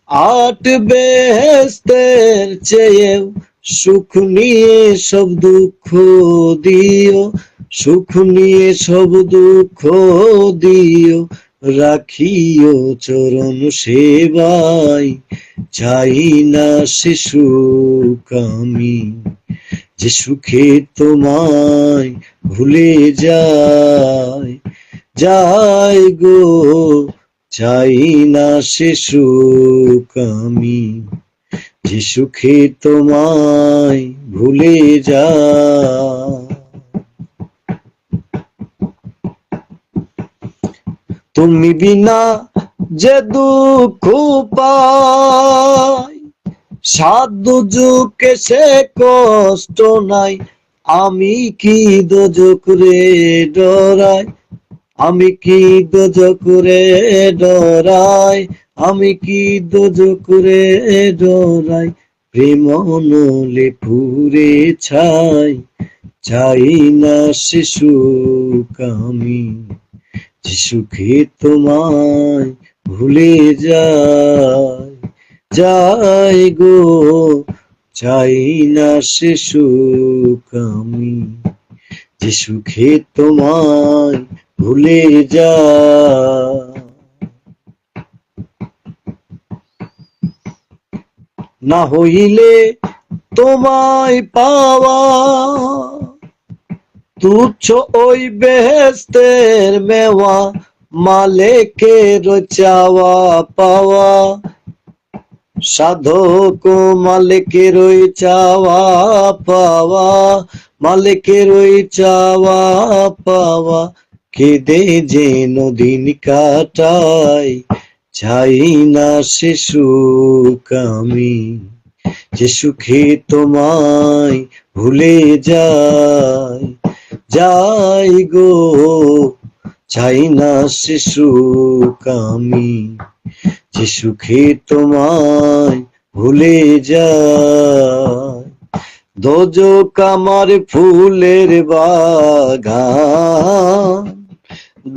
আট বেহেস্তের চেয়েও সুখ নিয়ে সব দুঃখ দিও, সুখ নিয়ে সব দুঃখ দিও, রাখিও চরণ সেবায়, চাই না সে সুখ আমি, যে সুখে তোমায় ভুলে যায়, যাই গো, চাই না সে সুখ আমি, যে সুখে তোমায় ভুলে যায়। তুমি বিনা যে দুঃখ পাই, সাত যুগে সে কষ্ট নাই, আমি কি দোজখ রে ডরাই, আমি কি দোজখ রে ডরাই, আমি কি দোজখ রে ডরাই, প্রেম নলে পুরে ছাই, চাই না সে সুখ আমি, যে সুখে তোমায় ভুলে যায়, যাই গো, চাই না সে সুখ আমি, যে সুখে তোমায় ভুলে যায়। না হইলে তোমায় পাওয়া তুচ্ছ ওই বেহেস্তের মেওয়া, মালিকের চাওয়া পাওয়া, সাধক মালিকের চাওয়া পাওয়া, মালিকের চাওয়া পাওয়া, কেঁদে যেন দিন কাটাই, চাই না সে সুখ আমি, যে সুখে তোমায় ভুলে যায়, যাই গো, চাই না সে সুখ আমি, যে সুখে তোমায় ভুলে যায়। দোজক আমার ফুলের বাগান,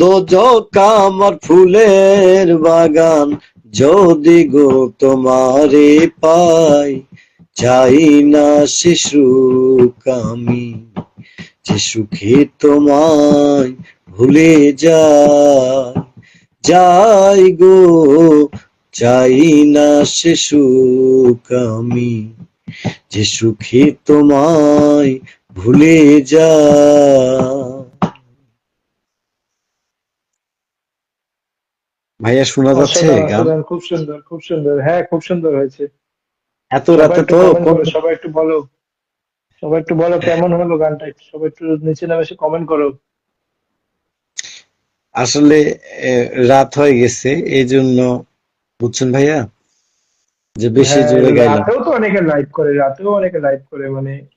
দোজক আমার ফুলের বাগান, যদি গো তোমারে পাই, চাই না সে সুখ আমি, যে সুখে তোমায় ভুলে যায়, যাই গো, চাই না সে সুখ আমি, যে সুখে তোমায় ভুলে যায়। ভাইয়া শোনা যাচ্ছে অসাধারণ গান? অসাধারণ, খুব সুন্দর খুব সুন্দর, হ্যাঁ খুব সুন্দর হয়েছে। এত সবাই রাতে একটু তো কমেন্ট করো, সবাই একটু বলো, সবাই একটু বলো কেমন হলো গানটা, একটু সবাই একটু নিচে নামে এসে কমেন্ট করো। আসলে রাত হয়ে গেছে, এই জন্য বুঝছেন ভাইয়া, যে বেশি হ্যাঁ, জোরে গাইলাম। রাতেও তো অনেকে লাইভ করে, রাতেও অনেকে লাইভ করে, মানে জি,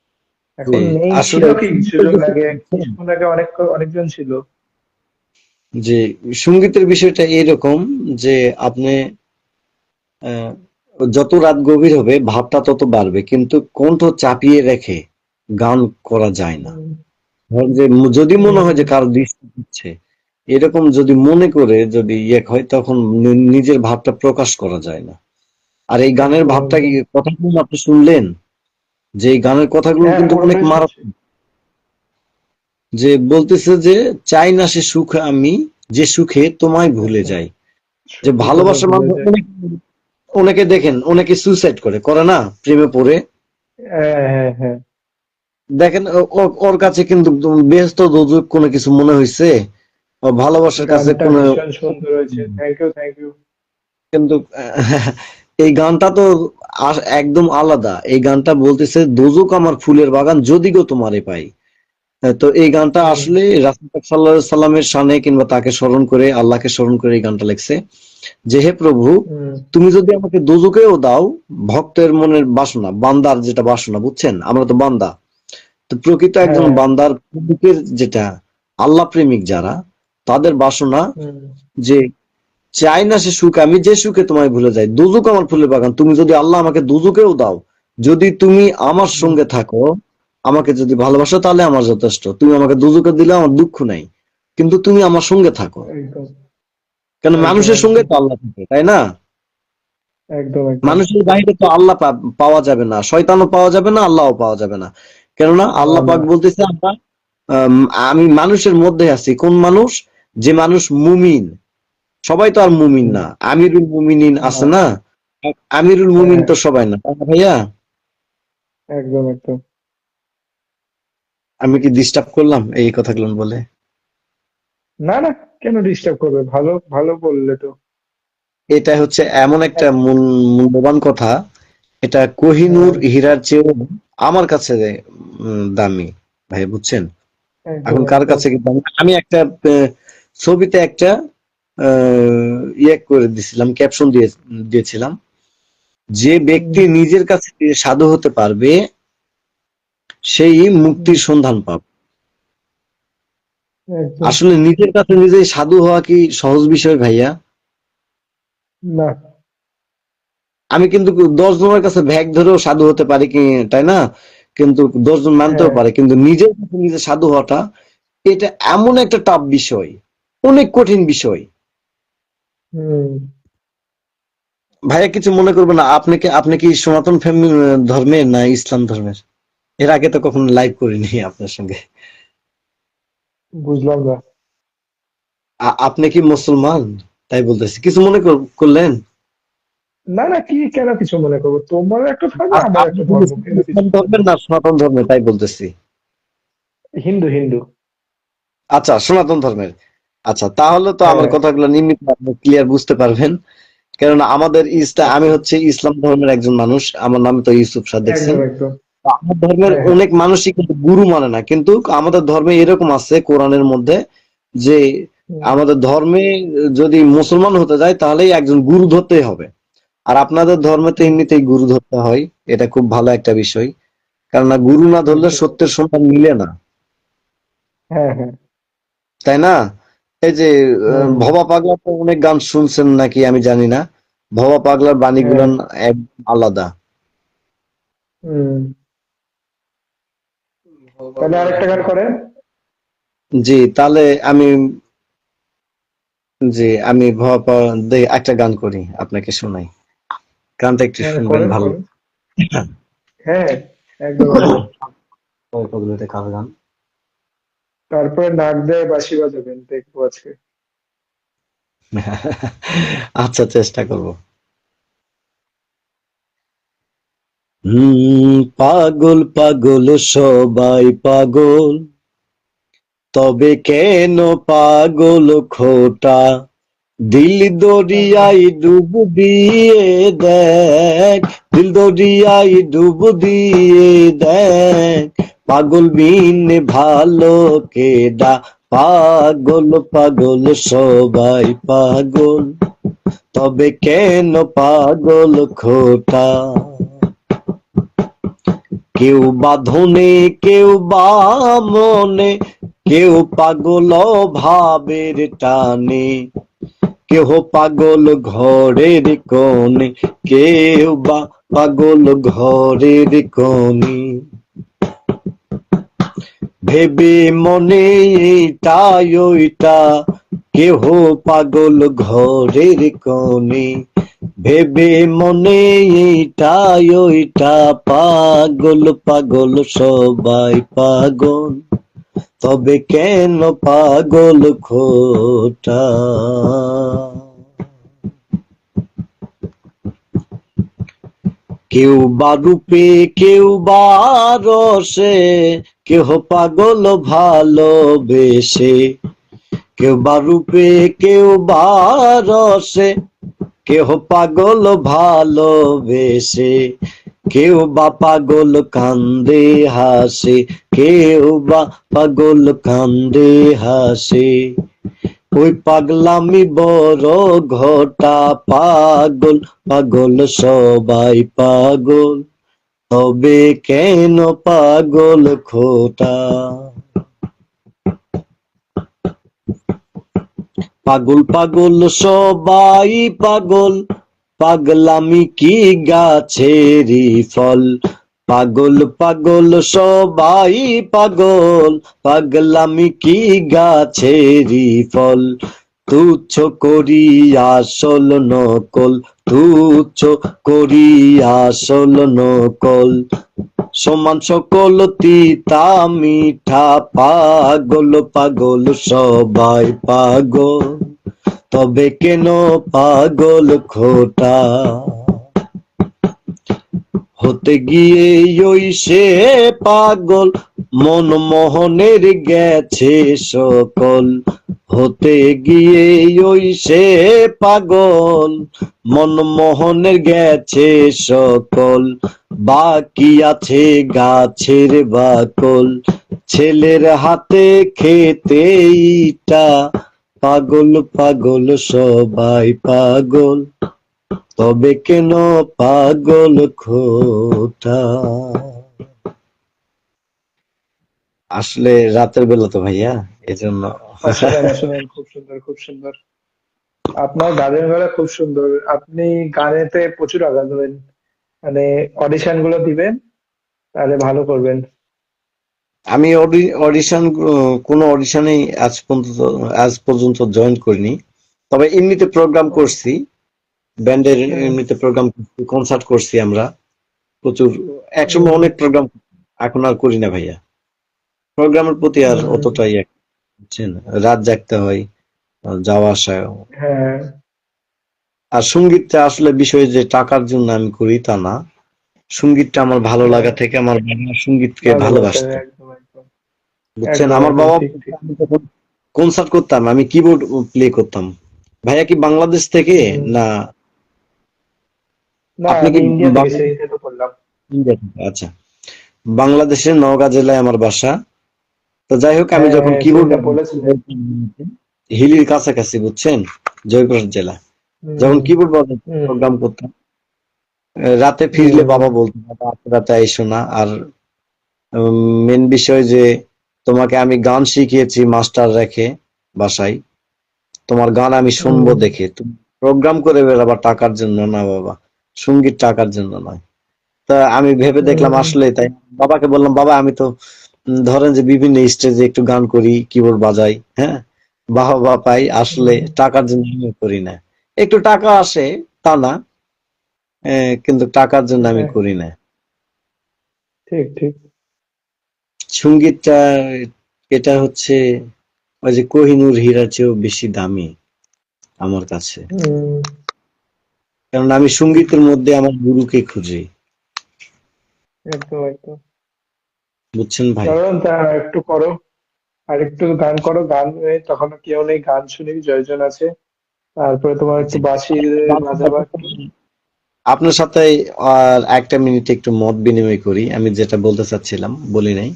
এখন নেই, ছিল আসলে কি সুযোগ আগে, কিছুক্ষণ আগে অনেকজন ছিল। যে সঙ্গীতের বিষয়টা এরকম যে আপনি আহ, যত রাত গভীর হবে ভাবটা তত বাড়বে, কিন্তু কণ্ঠ চাপিয়ে রেখে গান করা যায় না। হুম, ধরেন যে যদি মনে হয় হুম, যে কারো দৃষ্টি দিচ্ছে, এরকম যদি মনে করে যদি ইয়ে হয়, তখন নিজের ভাবটা প্রকাশ করা যায় না। আর এই গানের একদম ভাবটা কি, একদম। কথাগুলো আপনি শুনলেন, যে এই গানের কথাগুলো হ্যাঁ কিন্তু অনেক পুরোটাই শুনছি। মারাত্মক। যে বলতেছে যে চাই না সে সুখ আমি, যে সুখে তোমায় ভুলে একদম, যাই। যে সুখে তোমায় ভালোবাসার ভুলে মাধ্যমে যায়। অনেকে দেখেন, অনেকে সুইসাইড করে না প্রেমে পড়ে। হ্যাঁ হ্যাঁ হ্যাঁ। দেখেন ওর কাছে কিন্তু বেহেশত দোজখ কোনো কিছু মনে হয়েছে, ও ভালোবাসার কাছে গানটা কোনো, ভীষণ সুন্দর হয়েছে, থ্যাংক ইউ থ্যাংক ইউ। কিন্তু এই গানটা তো একদম আলাদা। এই গানটা বলতেছে দোজখ আমার ফুলের বাগান, যদি গো তোমারে পাই। তো এই গানটা হুম আসলে রাসূল পাক সাল্লাল্লাহু আলাইহি সাল্লামের শানে কিংবা তাকে স্মরণ করে, আল্লাহকে স্মরণ করে এই গানটা লিখছে, যে হে প্রভু, হুম। তুমি যদি আমাকে দোজখেও দাও, ভক্তের মনের বাসনা, বান্দার যেটা বাসনা, বুঝছেন, আমরা তো বান্দা, তো প্রকৃত একজন হ্যাঁ। বান্দার প্রভুকের যেটা আল্লাহ প্রেমিক যারা, তাদের বাসনা হুম যে চাই না সে সুখ আমি, যে সুখে তোমায় ভুলে যাই। দোজখ আমার ফুলের বাগান, তুমি যদি আল্লাহ আমাকে দোজখেও দাও, যদি তুমি আমার হুম। সঙ্গে থাকো, আমাকে যদি ভালোবাসো, তাহলে আমার যথেষ্ট। তুমি আমাকে দোজখে দিলে আমার দুঃখ নাই, কিন্তু তুমি আমার সঙ্গে থাকো। একদম কেন, একদম মানুষের সঙ্গে একদম। তো আল্লাহ থাকে, তাই না? একদম একদম। মানুষের বাইরে তো আল্লাহ পাওয়া যাবে না, শয়তানও পাওয়া যাবে না, আল্লাহও পাওয়া যাবে না। কেননা না আল্লাহ না। পাক বলতেছে আমরা আমি মানুষের মধ্যে আছি। কোন মানুষ? যে মানুষ মুমিন। সবাই তো আর মুমিন হুম, না। আমিরুল মুমিনিন না। আছে না? আমিরুল হ্যাঁ মুমিন হ্যাঁ, তো সবাই না, তাই না ভাইয়া? একদম একদম। আমি কি ডিস্টার্ব করলাম এই কথাগুলো বলে? না না, কেন ডিস্টার্ব করবে, ভালো ভালো বললে তো। এটা হচ্ছে এমন একটা এক- মূল্যবান কথা, এটা কোহিনূর হ্যাঁ, হীরার চেয়েও আমার কাছে দামি ভাই, বুঝছেন? একদম এখন কার একদম। কাছে কি দামি? আমি একটা ছবিতে একটা ইয়ে করে দিছিলাম, ক্যাপশন দিয়েছিলাম, যে হুম, ব্যক্তি নিজের কাছে সাধু হতে পারবে সেই হুম, মুক্তির সন্ধান পাবে। একদম। আসলে নিজের কাছে নিজেই সাধু হওয়া কি সহজ বিষয় ভাইয়া? না। আমি কিন্তু 10 জনের কাছে ভ্যাক ধরেও সাধু হতে পারি কি, তাই না? কিন্তু 10 জন মানতেও হ্যাঁ। পারে, কিন্তু নিজের কাছে নিজে সাধু হওয়াটা এটা এমন একটা টাফ বিষয়, অনেক কঠিন বিষয়। হুম। ভাইয়া কিছু মনে করবেন না, আপনি কি সনাতন ফ্যামিলি ধর্মের না ইসলাম ধর্মের? এর আগে তো কখনো লাইভ করিনি আপনার সঙ্গে। বুঝলাম না। আপনি কি মুসলমান? তাই বলতেছি, কিছু মনে করলেন? না না, কি কেন কিছু মনে করবো, তোমার একটা ধর্ম আমার আপনি একটা কি ধর্ম, কেন কিছু ইসলাম মনে ধর্মের করবো। না সনাতন ধর্মের, তাই বলতেছি। হিন্দু হিন্দু। আচ্ছা, সনাতন ধর্মের। আচ্ছা, তাহলে তো আমার হ্যাঁ, কথাগুলো নিম্নিত আপনি ক্লিয়ার বুঝতে পারবেন। কেননা আমাদের আমি একদম হচ্ছে ইসলাম ধর্মের একজন মানুষ। আমার নাম তো ইউসুফ শাহ, দেখছেন? একদম একদম। তো আমার ধর্মের হ্যাঁ হ্যাঁ। অনেক মানুষই কিন্তু গুরু মানে না, কিন্তু আমাদের ধর্মে এরকম আছে কোরআনের মধ্যে যে হুম, আমাদের ধর্মে যদি মুসলমান হতে যায় তাহলেই একজন গুরু ধরতেই হবে। আর আপনাদের ধর্মে তো হুম, এমনিতেই গুরু ধরতে হয়, এটা খুব ভালো একটা বিষয়। কেননা গুরু না ধরলে একদম সত্যের একদম। সন্ধান মিলে না, হ্যাঁ হ্যাঁ। তাই না? এই যে হুম। ভবা পাগলা তো অনেক গান শুনছেন নাকি আমি জানি না, ভবা পাগলার বাণীগুলো হ্যাঁ। একদম আলাদা। হুম। তাহলে আরেকটা গান করেন। জি, তাহলে আমি আমি ভবা একটা গান করি, আপনাকে শোনাই। গানটা একটু হ্যাঁ, শুনবেন করেন ভালো। করেন। হ্যাঁ, একদম একদম। ভবা পাগলা এটা কার গান? তারপরে নাক দেয় বাঁশি বাজাবেন, দেখবো আজকে। আচ্ছা, চেষ্টা করব। পাগল পাগল সবাই পাগল, তবে কেন পাগল খোটা? দিল দরিয়ায় ডুব দিয়ে দেখ, দিল দরিয়ায় ডুব দিয়ে দেখ, পাগল বিন ভালো কেডা? পাগল পাগল সবাই পাগল, তবে কেন পাগল খোটা? কেউ বাঁধনে, কেউ বা মনে, কেউ পাগল ভাবের টানে, কেহ পাগল ঘরের কোণে, কেউ বা পাগল ঘরের কোণে। ভেবে মনে এইটা ওইটা, কেহ পাগল ঘরের কোণে, ভেবে মনে এইটা ওইটা, পাগল পাগল সবাই পাগল, তবে কেন পাগল খোটা? কেউ বা রূপে, কেউ বা রসে, কেহ পাগল ভালোবেসে, কেউ বা রূপে, কেউ বা রসে, কেহ পাগল ভালোবেসে, কেউ বা পাগল কান্দে হাসে, কেউ বা পাগল কান্দে হাসে। ওই পাগলামি বড় ঘটা, পাগল পাগল সবাই পাগল, তবে কেন পাগল খোটা? পাগল পাগল সবাই পাগল, পাগলামি কি গাছেরই ফল? পাগল পাগল সবাই পাগল, পাগলামি কি গাছেরই ফল? তুচ্ছ করি আসল নকল, তুচ্ছ করি আসল নকল, সমান সকল তিতা মিঠা, পাগল পাগল সবাই পাগল, তবে কেন পাগল খোটা, হতে গিয়ে ওই সে পাগল, মন মোহনের গেছে সকল, হতে গিয়ে ওই সে পাগল, মন মোহনের গেছে সকল, বাকি আছে গাছের বাকল, ছেলের হাতে খেতে ইটা, পাগল পাগল সবাই পাগল, তবে কেন পাগল খোটা। আসলে রাতের বেলা তো ভাইয়া, এজন্য। অসাধারণ অসাধারণ, খুব সুন্দর খুব সুন্দর। আপনার গানের গলা খুব সুন্দর। আপনি গানেতে প্রচুর আগান দেবেন, মানে অডিশন গুলো দিবেন, তাহলে ভালো করবেন। আমি অডিশন, কোনো অডিশনেই আজ পর্যন্ত জয়েন করিনি, তবে এমনিতে প্রোগ্রাম করছি, ব্যান্ডের হুম, এমনিতে প্রোগ্রাম করছি, কনসার্ট করছি আমরা প্রচুর, একসময় হুম, অনেক প্রোগ্রাম, এখন আর করি না ভাইয়া। প্রোগ্রামের প্রতি আর হুম, অতটাই বুঝছেন, রাত জাগতে হয়, যাওয়া আসা। হ্যাঁ, আর সঙ্গীতটা আসলে বিষয় যে টাকার জন্য আমি করি তা না, সঙ্গীতটা আমার ভালো হ্যাঁ, লাগা থেকে, আমার বাবা সঙ্গীতকে ভালোবাসা, ভালোবাসতো, একদম একদম বুঝছেন। একদম আমার একদম, বাবা, ঠিক ঠিক। আমি যখন কনসার্ট করতাম আমি কিবোর্ড প্লে করতাম। ভাইয়া কি বাংলাদেশ থেকে হুম, না? না আপনি আমি কি ইন্ডিয়া থেকে, সেই বাংলাদেশ? তো বললাম। আচ্ছা, বাংলাদেশের নওগাঁ জেলায় আমার বাসা। তো যাই হোক, আমি হ্যাঁ যখন হ্যাঁ, কিবোর্ড সেটা বলেছিলেন। হিলির কাছাকাছি, বুঝছেন, জয়পুরহাট জেলা, যখন হুম, কিবোর্ড বাজাতে হুম, প্রোগ্রাম করতাম, রাতে ফিরলে হুম, বাবা বলতো, বাবা এত রাতে আইসো না। আর মেন বিষয় যে তোমাকে আমি গান শিখিয়েছি মাস্টার রেখে বাসায়, তোমার গান আমি শুনবো হুম, দেখে, তুমি প্রোগ্রাম করে বেড়াবা টাকার জন্য না বাবা, সঙ্গীত টাকার জন্য নয়। তা আমি ভেবে দেখলাম হুম, আসলে তাই, বাবাকে বললাম, বাবা আমি তো ধরেন যে বিভিন্ন স্টেজে একটু গান করি, কিবোর্ড বাজাই, হ্যাঁ, বাহবা পাই, আসলে হুম, টাকার জন্য আমি করি না। একটু টাকা আসে তা না, কিন্তু টাকার জন্য আমি হ্যাঁ, করি না। ঠিক ঠিক। সঙ্গীতটা, এটা হচ্ছে ওই যে কোহিনূর হীরার চেয়েও বেশি দামি আমার কাছে, হুম, কারণ আমি ঠিক, সঙ্গীতের মধ্যে আমার গুরুকে খুঁজি, একদম একদম। বুঝছেন ভাই। চলো তা একটু করো, আর একটু গান করো, গান নেই তখন কেউ নেই, গান শুনি, জয়জন আছে। তারপরে তোমার একটু জি। বাঁশি গান শোনার বাজাবা পর একটু। আপনার সাথে আর একটা মিনিট একটু মত বিনিময় করি, আমি যেটা বলতে চাচ্ছিলাম বলি নাই,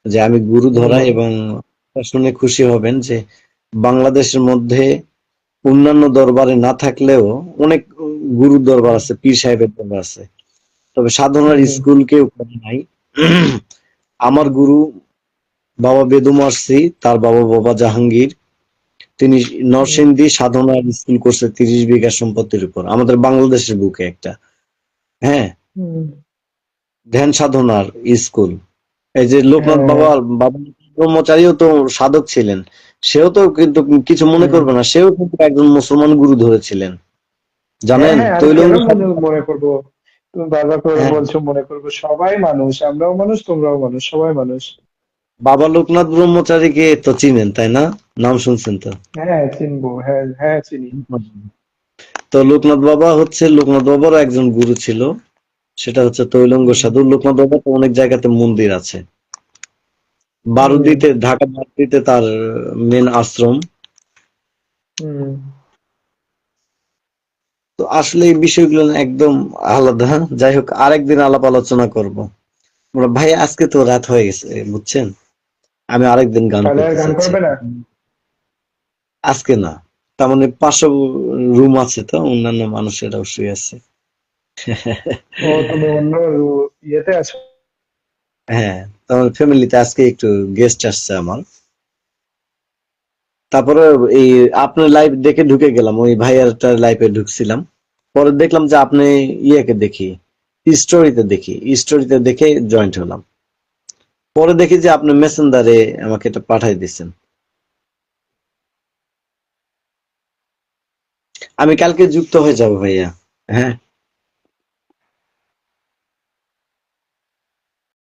যে আমি গুরু ধরা, বলো। এবং শুনে খুশি হবেন যে বাংলাদেশের মধ্যে অন্যান্য দরবারে না থাকলেও অনেক গুরু দরবার হুম, আছে, পীর সাহেবের দরবার আছে, তবে সাধনার হুম, স্কুল কেউ করে নাই। আমার গুরু বাবা বেদম আসছি, তার বাবা বাবা জাহাঙ্গীর, তিনি হুম, নরসিংদী সাধনার স্কুল করছে 30 বিঘা সম্পত্তির উপর, আমাদের বাংলাদেশের বুকে একটা, হ্যাঁ, হুম, ধ্যান সাধনার স্কুল। এই যে লোকনাথ হ্যাঁ, বাবা, বাবা ব্রহ্মচারীও তো সাধক ছিলেন, সেও তো কিন্তু কিছু মনে হুম, করবে না, সেও কিন্তু একজন মুসলমান গুরু ধরেছিলেন, হ্যাঁ জানেন, হ্যাঁ, আমি কেন তৈলঙ্গ মনে করবো? তুমি বারবার করে হ্যাঁ, বলছো মনে করবো, সবাই মানুষ, আমরাও মানুষ তোমরাও মানুষ, সবাই মানুষ। বাবা লোকনাথ ব্রহ্মচারীকে তো চিনেন তাই না? নাম শুনছেন তো? হ্যাঁ চিনবো, হ্যাঁ হ্যাঁ চিনি। তো লোকনাথ বাবারও একজন গুরু ছিল, সেটা হচ্ছে তৈলঙ্গ হুম, সাধু। লোকনাথ বাবা তো অনেক জায়গাতে মন্দির আছে, হুম, ঢাকা বারুদিতে তার মেন আশ্রম। হুম, তো আসলে এই বিষয়গুলো না একদম আলাদা, যাই হোক আরেকদিন আলাপ আলোচনা করব। ভাই আজকে তো রাত হয়ে গেছে, বুঝছেন, আমি আরেকদিন গান তাহলে আর করতে গান চাচ্ছি। করবে না? আজকে না, তার মানে 500 রুম আছে, তো অন্যান্য মানুষেরাও শুয়ে আছে। ও তুমি অন্য ইয়েতে আছো? হ্যাঁ, তোমার ফ্যামিলিতে আজকে একটু গেস্ট আসছে আমার। তারপরে এই আপনার লাইভ দেখে ঢুকে গেলাম, ওই ভাইয়ারটার লাইভে ঢুকছিলাম, পরে দেখলাম যে আপনি ইয়েকে দেখি, স্টোরিতে দেখে জয়েন্ট হলাম, পরে দেখি যে আপনি মেসেঞ্জারে আমাকে এটা পাঠাই দিচ্ছেন। আমি কালকে যুক্ত হয়ে যাব ভাইয়া। হ্যাঁ